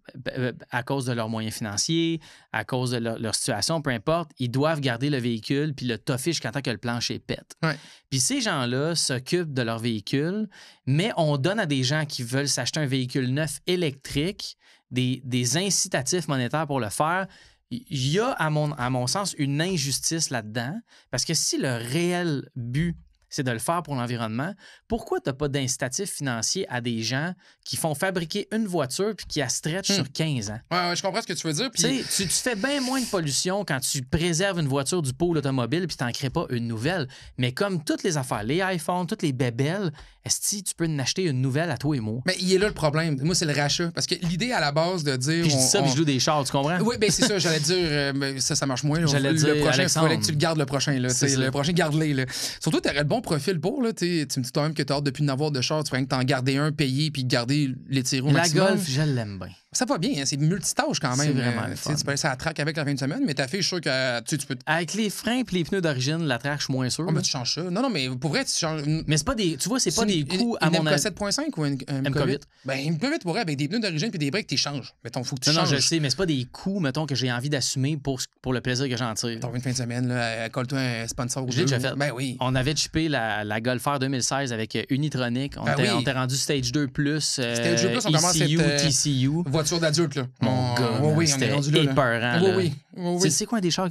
à cause de leurs moyens financiers, à cause de leur situation, peu importe, ils doivent garder le véhicule puis le toffer jusqu'à temps que le plancher pète.
Ouais.
Puis ces gens-là s'occupent de leur véhicule, mais on donne à des gens qui veulent s'acheter un véhicule neuf électrique des incitatifs monétaires pour le faire. Il y a, à mon sens, une injustice là-dedans, parce que si le réel but, c'est de le faire pour l'environnement, pourquoi tu n'as pas d'incitatif financier à des gens qui font fabriquer une voiture puis qui la stretch sur 15 ans?
Ouais, je comprends ce que tu veux dire. Puis
Tu sais, tu fais bien moins de pollution quand tu préserves une voiture du pôle automobile puis tu n'en crées pas une nouvelle. Mais comme toutes les affaires, les iPhones, toutes les bébelles, est-ce que tu peux en acheter une nouvelle à toi et moi?
Mais il est là le problème. Moi, c'est le rachat. Parce que l'idée à la base de dire.
Puis je dis ça, puis je joue des chars, tu comprends?
Oui, ben c'est ça, j'allais dire. Mais ça marche moins. Là.
J'allais
le
dire,
prochain, il
Alexandre.
fallait que tu le gardes le prochain. Là,
C'est
t'sais,
ça.
le prochain, garde-les. Là. Surtout, tu aurais le bon profil pour. Là, tu me dis toi-même que tu as hâte depuis n'avoir de char. Tu ferais que t'en garder un, payer, puis garder les tirs au
La
maximum.
Golf, je l'aime bien.
Ça va bien, hein, c'est multitâche quand même.
C'est vraiment le
Tu sais,
fun.
tu peux laisser à la traque avec la fin de semaine, mais ta fille, je suis sûr que tu peux.
Avec les freins et les pneus d'origine, la traque, je suis moins sûr.
Oh,
là.
mais tu changes ça. Non, mais pour vrai, tu changes.
Mais c'est pas des. Tu vois, c'est pas des coûts à
une
mon avis.
MK7.5 ou une
MK8?
Ben, une MK8 pourrait, avec des pneus d'origine puis des breaks, tu changes. Mettons, faut que tu
Non,
changes.
je sais, mais c'est pas des coûts, mettons, que j'ai envie d'assumer pour le plaisir que j'en tire.
T'as une fin de semaine, là, colle-toi un sponsor.
Je l'ai déjà fait.
Ben oui.
On avait chippé la Golf R 2016 avec Unitronic. On
Ben
était
oui.
rendu Stage 2+.
Stage 2+, on commence à
ECU,
être,
TCU.
Voiture d'adulte, là.
Mon gars,
oui, on est
c'était
rendu là.
épeurant.
Oui,
là.
oui.
Tu sais quoi, un des chars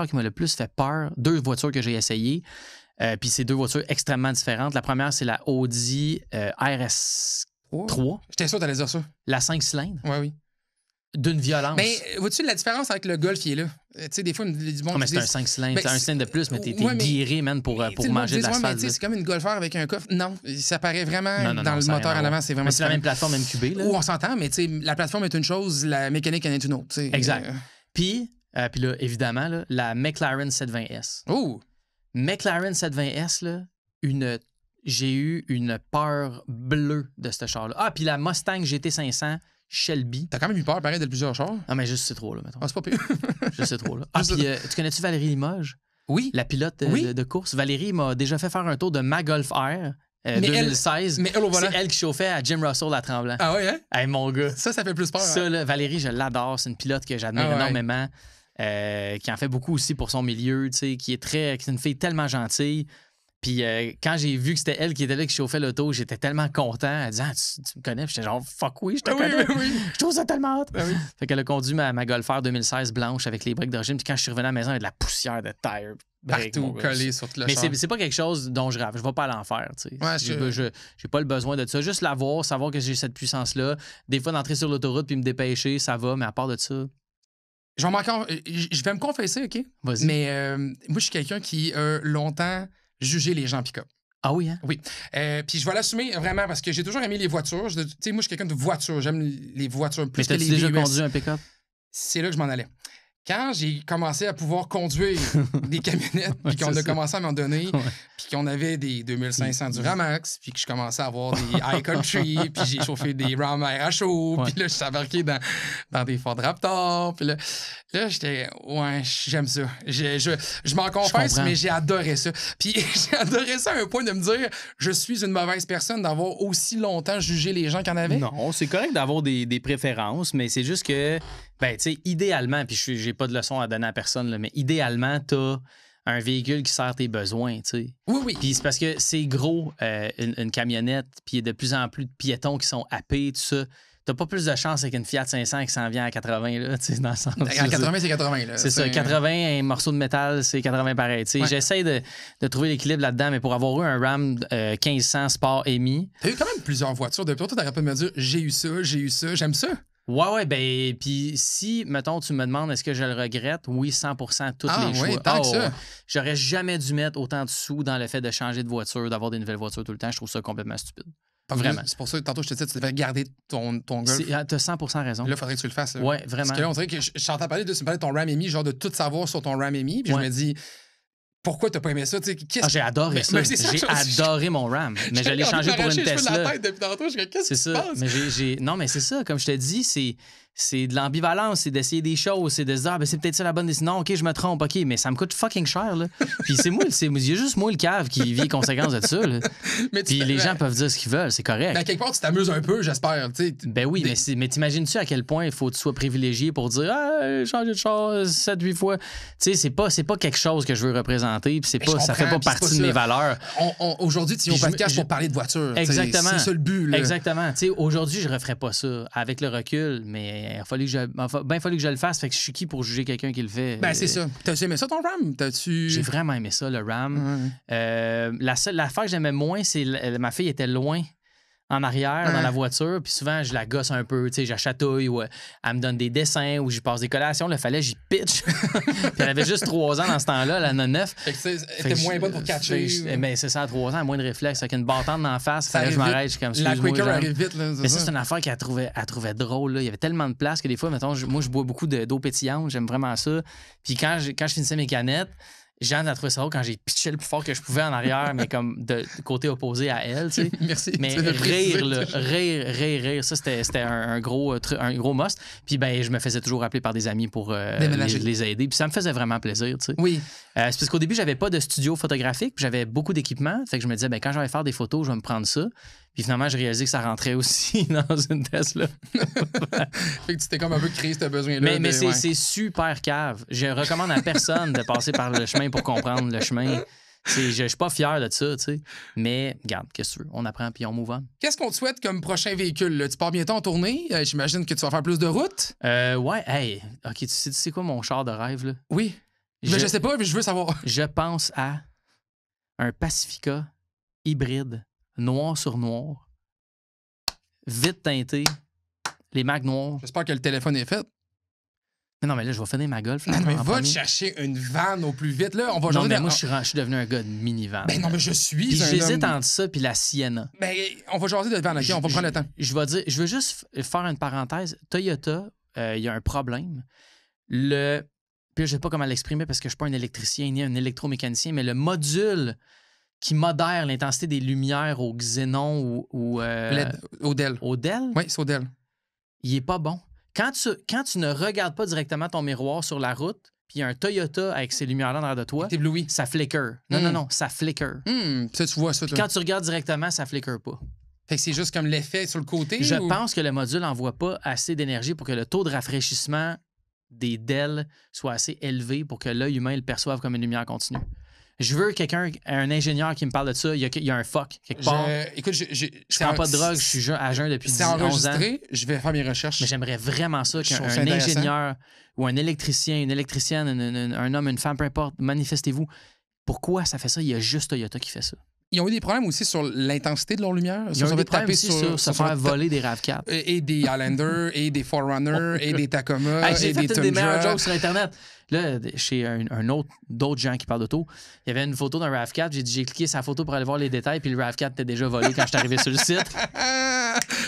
qui m'a le plus fait peur? 2 voitures que j'ai essayées. Puis c'est 2 voitures extrêmement différentes. La première, c'est la Audi RS3,
J'étais sûr que t'allais dire ça.
la 5 cylindres.
Oui, oui.
d'une violence.
Mais vois-tu la différence avec le Golf qui est là? Tu sais, des fois, du monde.
Non, mais c'est un 5 cylindres.
Ben,
c'est un cylindre de plus, mais t'es
ouais, mais-
guiré, man, pour
Tu sais, le monde
manger de
dit, ouais, mais
l'asphalte.
tu sais,
là.
c'est comme une Golfeur avec un coffre. Non, ça paraît vraiment
Non,
dans le
ça a
moteur
rien
à
à
l'avant,
voir.
c'est vraiment
Mais c'est la même
différent.
plateforme MQB, là.
Où on s'entend, mais tu sais, la plateforme est une chose, la mécanique en est une autre. Tu sais.
Exact. Puis là, évidemment, là, la McLaren 720S.
Oh!
McLaren 720S, là, j'ai eu une peur bleue de ce char-là. Ah, puis la Mustang GT500 Shelby.
T'as quand même eu peur, pareil, de plusieurs chars.
Ah, mais juste c'est trop, là, mettons.
Ah, c'est pas pire.
Juste c'est trop, là. Ah, puis tu connais-tu Valérie Limoges?
Oui.
La pilote
Oui.
de course. Valérie m'a déjà fait faire un tour de ma Golf R
Mais
2016.
mais elle au volant.
C'est elle qui chauffait à Jim Russell à Tremblant.
Ah ouais, hein?
Hey, mon gars.
Ça fait plus peur.
Ça,
hein?
là, Valérie, je l'adore. C'est une pilote que j'admire
Ah ouais.
énormément. Qui en fait beaucoup aussi pour son milieu, tu sais, qui est une fille tellement gentille. Puis quand j'ai vu que c'était elle qui était là qui chauffait l'auto, j'étais tellement content. Elle disait tu me connais? Puis j'étais genre fuck oui, je te
Ah oui,
connais.
oui, oui.
Je trouve ça tellement hot.
Ah oui.
Fait qu'elle a conduit ma Golf R 2016 blanche avec les briques d'origine. Puis quand je suis revenu à la maison, il y avait de la poussière de tire. break, mon
Partout
gars.
collé sur le
Mais
char.
c'est pas quelque chose dont je rêve. Je vais pas à l'enfer. Tu sais.
Ouais,
J'ai pas le besoin de ça. Juste l'avoir, savoir que j'ai cette puissance-là. Des fois, d'entrer sur l'autoroute puis me dépêcher, ça va. Mais à part de ça,
Je vais me confesser, OK?
vas-y.
Mais moi, je suis quelqu'un qui a longtemps jugé les gens pick-up.
Ah oui, hein?
Puis je vais l'assumer vraiment parce que j'ai toujours aimé les voitures. Tu sais, moi, je suis quelqu'un de voiture. J'aime les voitures
Mais
plus que
t'as-tu
les
déjà
VUS.
conduit un pick-up?
C'est là que je m'en allais. Quand j'ai commencé à pouvoir conduire des camionnettes, puis qu'on
c'est
a
ça.
commencé à m'en donner,
Ouais.
puis qu'on avait des 2500 du Ramax, puis que je commençais à avoir des High Country, puis j'ai chauffé des Ram RHO,
Ouais.
puis là, je suis embarqué dans des Ford Raptor, puis là j'étais, ouais, j'aime ça. Je m'en confesse,
comprends.
mais j'ai adoré ça. Puis j'ai adoré ça à un point de me dire, je suis une mauvaise personne d'avoir aussi longtemps jugé les gens qui en avaient.
Non, c'est correct d'avoir des préférences, mais c'est juste que, ben, tu sais, idéalement, puis j'ai pas de leçon à donner à personne, là, mais idéalement, t'as un véhicule qui sert tes besoins, tu sais.
Oui, oui.
Puis c'est parce que c'est gros, une camionnette, puis il y a de plus en plus de piétons qui sont happés, tout ça. T'as pas plus de chance avec une Fiat 500 qui s'en vient à 80, là, tu sais, dans le sens...
À 80, c'est 80, là.
C'est ça, 80, un morceau de métal, c'est 80 pareil. Tu sais,
Ouais.
j'essaie de trouver l'équilibre là-dedans, mais pour avoir eu un Ram 1500 Sport EMI,
T'as eu quand même plusieurs voitures. Depuis toi, t'arrêtes pas de me dire j'ai eu ça, j'aime ça.
ouais, ben, puis si, mettons, tu me demandes est-ce que je le regrette, oui, 100% tous
Ah,
les
oui,
choix.
tant que ça.
J'aurais jamais dû mettre autant de sous dans le fait de changer de voiture, d'avoir des nouvelles voitures tout le temps. Je trouve ça complètement stupide. Vraiment.
C'est pour ça que tantôt, je te disais, tu devais garder ton Golf.
T'as 100% raison.
Là, il faudrait que tu le fasses. Là.
Ouais, vraiment.
Parce que là, on dirait que je t'entends parler tu me parlais de ton Ram EMI, genre de tout savoir sur ton Ram EMI. Puis
Ouais.
je me dis, pourquoi t'as pas aimé ça? Tu sais, qu'est-ce-
Ah, j'ai adoré
Mais-
ça.
mais c'est ça,
J'ai
je-
adoré mon Ram. Mais je l'ai changé pour une
Je
Tesla.
la tête depuis tantôt. Je dis, qu'est-ce
C'est
qui se
ça.
passe?
Mais non, mais c'est ça. Comme je te dis, c'est de l'ambivalence, c'est d'essayer des choses, c'est de se dire, ah, ben, c'est peut-être ça la bonne décision. Non, OK, je me trompe, OK, mais ça me coûte fucking cher, là. Puis il y a juste moi, le cave, qui vit les conséquences de ça, là.
Mais tu-
Puis les
ben,
gens peuvent dire ce qu'ils veulent, c'est correct.
ben, quelque part, tu t'amuses un peu, j'espère. Tu sais.
Ben oui, mais t'imagines-tu à quel point il faut que tu sois privilégié pour dire ah, changer de char 7-8 fois? Tu sais, c'est pas quelque chose que je veux représenter, puis
Mais je
ça fait pas
comprends, puis c'est
partie
pas
de mes
ça.
valeurs.
Aujourd'hui, tu viens au
Puis je me-
podcast
je-
pour parler de voiture. tu sais.
Exactement.
C'est ça le but. Là.
Exactement. Tu sais, aujourd'hui, je referais pas ça avec le recul, mais il a fallu que je le fasse. Fait que je suis qui pour juger quelqu'un qui le fait?
Ben, c'est ça. T'as-tu aimé ça, ton Ram?
J'ai vraiment aimé ça, le Ram. L'affaire que j'aimais moins, c'est ma fille était loin en arrière dans la voiture, puis souvent je la gosse un peu, tu sais, je la chatouille ou elle me donne des dessins ou j'y passe des collations, là, fallait j'y pitch. Puis elle avait juste 3 ans dans ce temps-là, elle en a 9.
Fait que elle était moins bonne pour catcher.
Mais c'est ça, à 3 ans, moins de réflexe, avec une bâtante d'en face,
Ça
fallait que je
arrive
m'arrête,
vite.
je suis comme
La
excuse-moi,
Quaker
genre.
arrive vite. Là,
Mais ça, c'est une affaire qu'elle trouvait drôle. Là. Il y avait tellement de place que des fois, mettons, moi, je bois beaucoup d'eau pétillante. J'aime vraiment ça. Puis quand je finissais mes canettes, Jeanne a trouvé ça drôle quand j'ai pitché le plus fort que je pouvais en arrière, mais comme de côté opposé à elle, tu sais.
Merci.
Mais
Tu l'as précisé.
rire, là, rire. Ça, c'était un gros must. Puis ben, je me faisais toujours appeler par des amis pour
Déménager.
les aider. Puis ça me faisait vraiment plaisir, tu sais.
Oui.
C'est parce qu'au début, j'avais pas de studio photographique, puis j'avais beaucoup d'équipement. Fait que je me disais, ben, quand je vais faire des photos, je vais me prendre ça. Puis finalement, j'ai réalisé que ça rentrait aussi dans une Tesla.
Fait que tu t'es comme un peu créé ce besoin-là.
Mais
ouais.
c'est super cave. Je recommande à personne de passer par le chemin pour comprendre le chemin. Je suis pas fier de ça, tu sais. Mais, regarde, qu'est-ce que tu veux? On apprend puis on move on.
Qu'est-ce qu'on te souhaite comme prochain véhicule? Là? Tu pars bientôt en tournée. J'imagine que tu vas faire plus de route.
Ouais, hey, OK, tu sais quoi mon char de rêve, là?
Oui. Mais je sais pas, mais je veux savoir.
Je pense à un Pacifica hybride, noir sur noir, vite teinté, Les Macs noirs.
J'espère que le téléphone est fait.
Non, mais là, je vais finir ma Golf. Là,
Non, mais
en
va te
premier.
chercher une vanne au plus vite. Là, on va
Non,
jaser
mais
de-
moi, je suis devenu un gars de minivan.
Ben non, mais je suis
Puis
un
j'hésite
homme...
entre ça puis la Sienna.
Ben, on va jaser de vanne, OK? On va prendre le temps.
Je vais dire, je veux juste faire une parenthèse. Toyota, il y a un problème. Puis je sais pas comment l'exprimer parce que je suis pas un électricien ni un électromécanicien, mais le module qui modère l'intensité des lumières au xénon ou
LED, Odell.
au Dell,
Oui, c'est Odell.
il est pas bon. Quand tu ne regardes pas directement ton miroir sur la route, puis il y a un Toyota avec ses lumières-là en arrière de toi,
T'éblouis.
ça flicker. Non, ça flicker.
Ça, tu vois ça,
Puis
toi.
quand tu regardes directement, ça flicker pas.
Fait que c'est juste comme l'effet sur le côté?
Je
ou-
pense que le module n'envoie pas assez d'énergie pour que le taux de rafraîchissement des DEL soit assez élevé pour que l'œil humain le perçoive comme une lumière continue. Je veux un ingénieur qui me parle de ça. Il y a un fuck quelque part.
Écoute,
Je prends pas de drogue, je suis à jeun depuis
C'est
11 ans.
enregistré, je vais faire mes recherches.
Mais j'aimerais vraiment ça
Je trouve
qu'un
ça intéressant.
ingénieur ou un électricien, une électricienne, un homme, une femme, peu importe, manifestez-vous. Pourquoi ça fait ça? Il y a juste Toyota qui fait ça.
Ils ont eu des problèmes aussi sur l'intensité de leur lumière.
Ils ont
Ça
eu
va
des problèmes
taper
aussi sur se faire voler des RAV4.
Et des Highlander, et des Forerunner, et des Tacoma,
Hey, j'ai
et
fait
des
une des meilleures
Tundra.
jokes sur Internet. Là, chez d'autres gens qui parlent d'auto, il y avait une photo d'un RAV4. J'ai cliqué sur la photo pour aller voir les détails, puis le RAV4 était déjà volé quand je suis arrivé sur le site.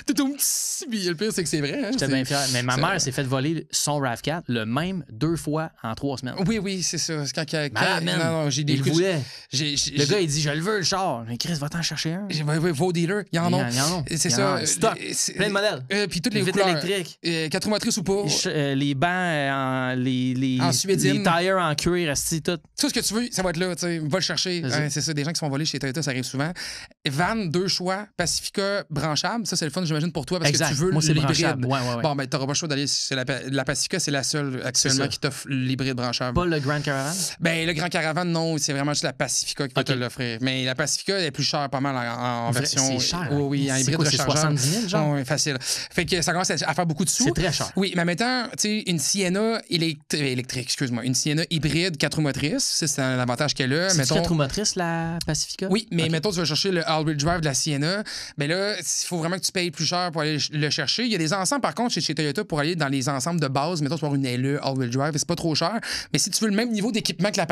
Tout un petit... Puis le pire, c'est que c'est vrai. Hein?
J'étais
C'est-
bien fier. Mais ma
c'est-
mère s'est fait voler son RAV4, le même 2 fois en 3 semaines.
Oui, c'est ça. C'est quand...
Malade, man.
Non, j'ai des...
Il le
écoute,
voulait.
Le
Le gars, il dit, je le veux, le char. Mais Chris, va t'en chercher un.
Vos dealers, il y en a.
Il y en a.
C'est
Il y en
ça.
a. Stock. Plein de modèles.
Puis toutes les
Les vitres
couleurs.
électriques.
4 roues motrices ou pas.
Les bancs, les
En suédine.
les tires en cuir, esti, tout.
Tout ce que tu veux, ça va être là. Tu sais, va le chercher.
C'est ça.
C'est ça, des gens qui se font voler chez Toyota, ça arrive souvent. Van, 2 choix. Pacifica, branchable. Ça, c'est le fun, j'imagine, pour toi, parce
Exact.
que tu veux
Moi, c'est
l'hybride.
branchable. Ouais.
Bon, ben, t'auras pas le choix d'aller. La Pacifica, c'est la seule actuellement
ça.
qui t'offre l'hybride branchable.
Pas le Grand Caravan.
Ben, le Grand Caravan, non, c'est vraiment juste la Pacifica qui peut
Ok.
te l'offrir. Mais la Pacifica est plus chère pas mal en
Vrai,
version.
c'est cher, hein?
Oui, en
C'est
hybride
quoi, c'est
rechargeable.
70 000, genre?
Oui, facile. Fait que ça commence à faire beaucoup de sous.
C'est très cher.
Oui, mais en mettant, tu sais, une Sienna électrique, excuse-moi, une Sienna hybride 4 roues motrices, ça, c'est un avantage qu'elle a.
C'est
Mettons...
4 roues motrices, la Pacifica?
Oui, mais
Ok.
mettons, tu vas chercher le all-wheel drive de la Sienna. Ben là, il faut vraiment que tu payes plus cher pour aller le chercher. Il y a des ensembles, par contre, chez Toyota, pour aller dans les ensembles de base. Mettons, tu vas avoir une LE all-wheel drive, c'est pas trop cher. Mais si tu veux le même niveau d'équipement que la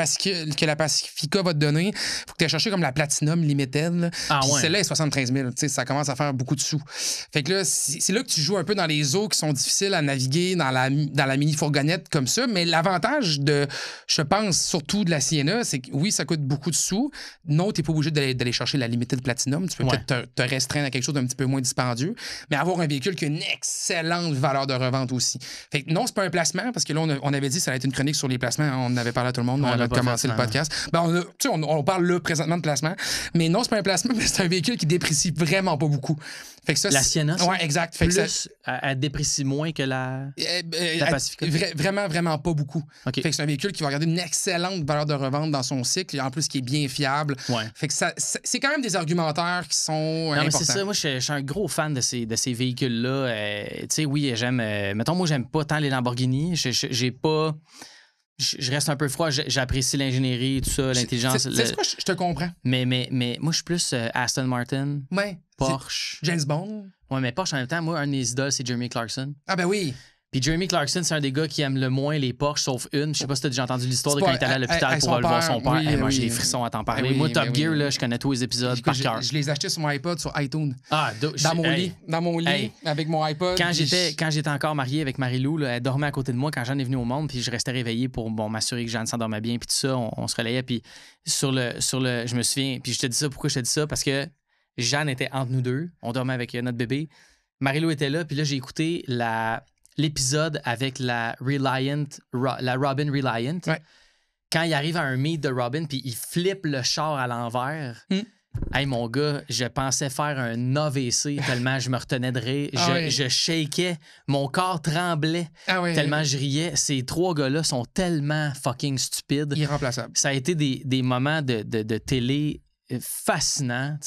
Pacifica va te donner, faut que tu ailles chercher comme la Platinum Limited. Là.
Ah
Puis
ouais.
celle-là est 73 000. Tu sais, ça commence à faire beaucoup de sous. Fait que là, c'est là que tu joues un peu dans les eaux qui sont difficiles à naviguer dans la mini-fourgonnette comme ça. Mais l'avantage de, je pense, surtout de la Sienna, c'est que oui, ça coûte beaucoup de sous. Non, tu n'es pas obligé d'aller chercher la Limited Platinum. Tu peux
Ouais.
peut-être te restreindre à quelque chose d'un petit peu moins dispendieux, mais avoir un véhicule qui a une excellente valeur de revente aussi. Fait que non, c'est pas un placement, parce que là, on avait dit que ça allait être une chronique sur les placements. On en avait parlé à tout le monde.
On
On
l'a
a
pas
commencé
fait,
le podcast. Ben, on parle là présentement de placement. Mais non, c'est pas un placement, mais c'est un véhicule qui déprécie vraiment pas beaucoup. Fait que ça,
La Sienna, ça?
Ouais, exact. Fait que ça,
Plus, elle déprécie moins que la Pacifica.
Vraiment pas beaucoup.
OK.
Fait que c'est un véhicule qui va garder une excellente valeur de revente dans son cycle et en plus qui est bien fiable.
Ouais.
Fait que c'est quand même des argumentaires qui sont
Non, mais
importants.
c'est ça. Moi, je suis un gros fan de ces véhicules-là. Tu sais, oui, j'aime. Mettons, moi, j'aime pas tant les Lamborghini. J'ai pas. Je reste un peu froid. J'apprécie l'ingénierie, tout ça, l'intelligence.
C'est quoi, je te comprends.
Mais moi, je suis plus Aston Martin,
Ouais.
Porsche.
James Bond.
Ouais, mais Porsche, en même temps, moi, un de mes idoles, c'est Jeremy Clarkson.
Ah ben oui.
Puis Jeremy Clarkson, c'est un des gars qui aime le moins les Porsche, sauf une. Je sais pas si t'as déjà entendu l'histoire de
C'est
quand
pas-
il est allé à l'hôpital
avec
pour
son
aller voir
père.
son père.
Oui,
Hey, moi,
oui.
j'ai des frissons à t'en parler.
Oui,
moi,
mais
Top
oui.
Gear, là, je connais tous les épisodes
Écoute,
par cœur.
je les ai achetés sur mon iPod, sur iTunes.
Ah,
Dans mon
hey,
lit. Dans mon lit,
Hey.
avec mon iPod.
Quand
puis
j'étais encore marié avec Marie-Lou, là, elle dormait à côté de moi quand Jeanne est venue au monde, puis je restais réveillé pour m'assurer que Jeanne s'endormait bien, puis tout ça, on se relayait, puis je me souviens, puis je te dis ça, pourquoi je te dis ça? Parce que Jeanne était entre nous deux, on dormait avec notre bébé, Marie-Lou était là, puis là, j'ai écouté l'épisode avec la Robin Reliant.
Ouais.
Quand il arrive à un meet de Robin, puis il flippe le char à l'envers. Hey, mon gars, je pensais faire un AVC tellement je me retenais de rire.
Ah oui.
Je shakeais, mon corps tremblait
Ah ouais.
tellement je riais. Ces 3 gars-là sont tellement fucking stupides.
Irremplaçable.
Ça a été des moments de télé fascinant.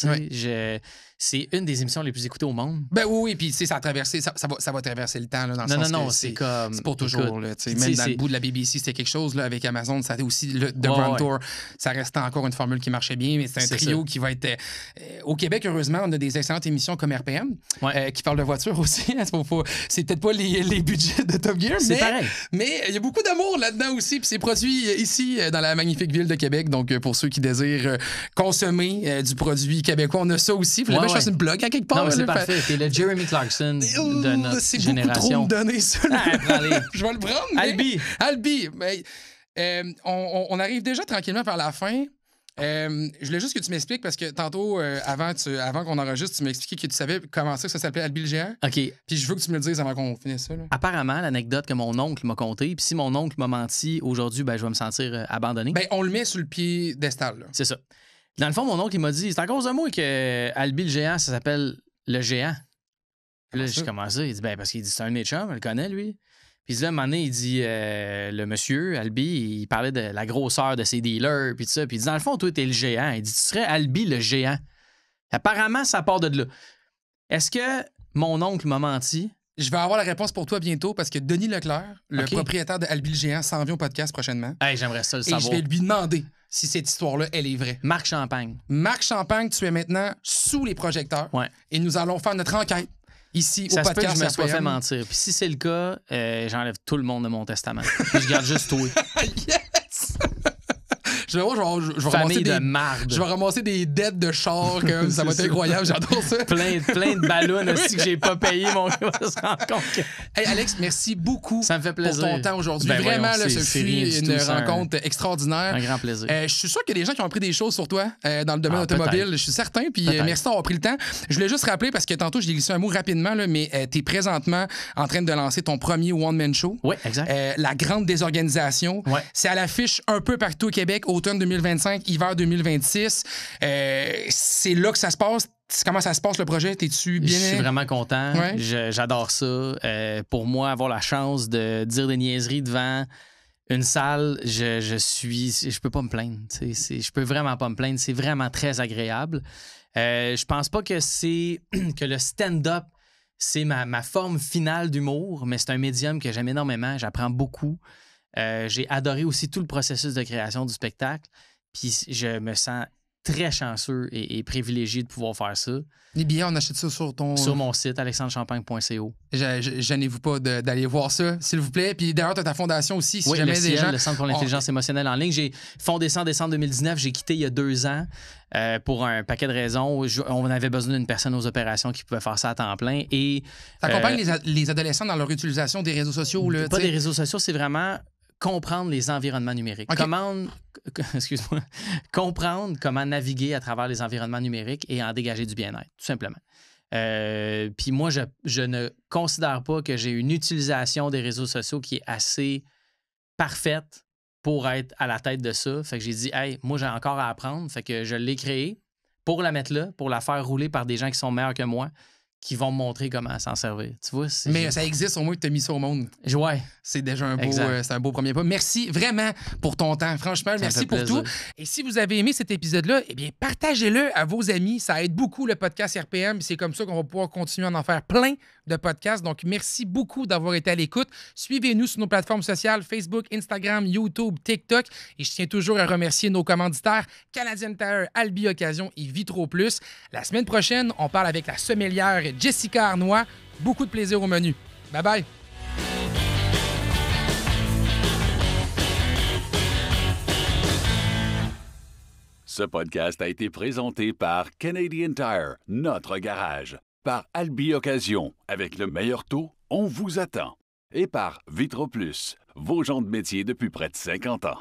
C'est une des émissions les plus écoutées au monde.
Ben oui, puis ça a traversé, ça va traverser le temps, là, dans le sens que
c'est comme...
C'est pour toujours, là, même dans le bout de la BBC, c'était quelque chose, là, avec Amazon, ça a été aussi le The Grand Tour. Ça restait encore une formule qui marchait bien, mais c'est un trio qui va être... au Québec, heureusement, on a des excellentes émissions comme RPM, qui parlent de voitures aussi. C'est peut-être pas les budgets de Top Gear,
c'est pareil.
Mais il y a beaucoup d'amour là-dedans aussi, puis c'est produit ici, dans la magnifique ville de Québec. Donc, pour ceux qui désirent consommer du produit québécois, on a ça aussi. Je fasse une blog à quelque part.
Non, c'est parfait. T'es le Jeremy Clarkson de notre
c'est
génération.
C'est beaucoup trop me donner ça. Je vais le prendre. Albi. On arrive déjà tranquillement vers la fin. Je voulais juste que tu m'expliques parce que tantôt, avant qu'on enregistre, tu m'as expliqué que tu savais comment ça s'appelait Albi le géant.
OK.
Puis je veux que tu me le dises avant qu'on finisse ça. Là.
Apparemment, l'anecdote que mon oncle m'a contée, puis si mon oncle m'a menti aujourd'hui, je vais me sentir abandonné.
On le met sur le piédestal.
C'est ça. Dans le fond, mon oncle, il m'a dit, c'est à cause de moi que Albi le géant, ça s'appelle le géant. Puis là, j'ai commencé. Il dit, parce qu'il dit, c'est un de mes chums, elle le connaît, lui. Puis là, à un moment donné, il dit, le monsieur, Albi, il parlait de la grosseur de ses dealers, puis tout ça. Puis il dit, dans le fond, toi, t'es le géant. Il dit, tu serais Albi le géant. Apparemment, ça part de là. Est-ce que mon oncle m'a menti?
Je vais avoir la réponse pour toi bientôt parce que Denis Leclerc, le propriétaire de Albi le géant, s'en vient au podcast prochainement.
Hey, j'aimerais ça le savoir.
Et je vais lui demander si cette histoire-là, elle est vraie.
Marc Champagne.
Marc Champagne, tu es maintenant sous les projecteurs.
Ouais.
Et nous allons faire notre enquête ici
ça
au podcast.
Ça se peut que je me sois
RPM.
fait mentir. Puis si c'est le cas, j'enlève tout le monde de mon testament. Puis je garde juste toi.
Yes! Je vais
Famille de marde.
Je vais ramasser des dettes de char, comme ça va être incroyable, j'adore ça.
plein de ballons aussi que j'ai pas payé, mon gars, se rend compte que...
Hey Alex, merci beaucoup
ça me fait plaisir.
pour ton temps aujourd'hui. Vraiment, là, ce fut une rencontre extraordinaire.
Un grand plaisir.
Je suis sûr qu'il y a des gens qui ont appris des choses sur toi dans le domaine automobile. Je suis certain, puis merci d'avoir pris le temps. Je voulais juste rappeler, parce que tantôt, j'ai glissé un mot rapidement, là, mais tu es présentement en train de lancer ton premier one-man show.
Oui, exact.
La Grande Désorganisation.
Ouais.
C'est à l'affiche un peu partout au Québec, automne 2025, hiver 2026. C'est là que ça se passe. Comment ça se passe, le projet? T'es-tu bien?
Je suis vraiment content.
Ouais.
J'adore ça. Pour moi, avoir la chance de dire des niaiseries devant une salle, je peux pas me plaindre. Je peux vraiment pas me plaindre. C'est vraiment très agréable. Je pense pas que que le stand-up, c'est ma forme finale d'humour, mais c'est un médium que j'aime énormément. J'apprends beaucoup. J'ai adoré aussi tout le processus de création du spectacle. Puis je me sens très chanceux et privilégié de pouvoir faire ça.
Les billets, on achète ça sur
mon site, alexandrechampagne.co.
Gênez-vous pas d'aller voir ça, s'il vous plaît. Puis d'ailleurs, tu as ta fondation aussi, si jamais des gens...
le Centre pour l'intelligence émotionnelle en ligne. J'ai fondé ça en décembre 2019. J'ai quitté il y a 2 ans pour un paquet de raisons. On avait besoin d'une personne aux opérations qui pouvait faire ça à temps plein. Et
t'accompagnes les adolescents dans leur utilisation des réseaux sociaux? Là,
pas des réseaux sociaux, c'est vraiment... comprendre les environnements numériques.
Okay.
Comprendre comment naviguer à travers les environnements numériques et en dégager du bien-être, tout simplement. Puis moi, je ne considère pas que j'ai une utilisation des réseaux sociaux qui est assez parfaite pour être à la tête de ça. Fait que j'ai dit, hey, moi, j'ai encore à apprendre. Fait que je l'ai créé pour la mettre là, pour la faire rouler par des gens qui sont meilleurs que moi, qui vont me montrer comment s'en servir. Tu vois,
mais ça existe au moins que tu as mis ça au monde.
Ouais.
C'est déjà un beau premier pas. Merci vraiment pour ton temps. Franchement, merci pour tout. Et si vous avez aimé cet épisode-là, eh bien, partagez-le à vos amis. Ça aide beaucoup le podcast RPM. C'est comme ça qu'on va pouvoir continuer à en faire plein de podcasts. Donc, merci beaucoup d'avoir été à l'écoute. Suivez-nous sur nos plateformes sociales, Facebook, Instagram, YouTube, TikTok. Et je tiens toujours à remercier nos commanditaires, Canadian Tire, Albi Occasion et Vitro Plus. La semaine prochaine, on parle avec la sommelière Jessica Arnois. Beaucoup de plaisir au menu. Bye-bye.
Ce podcast a été présenté par Canadian Tire, notre garage, par Albi Occasion. Avec le meilleur taux, on vous attend. Et par Vitro Plus, vos gens de métier depuis près de 50 ans.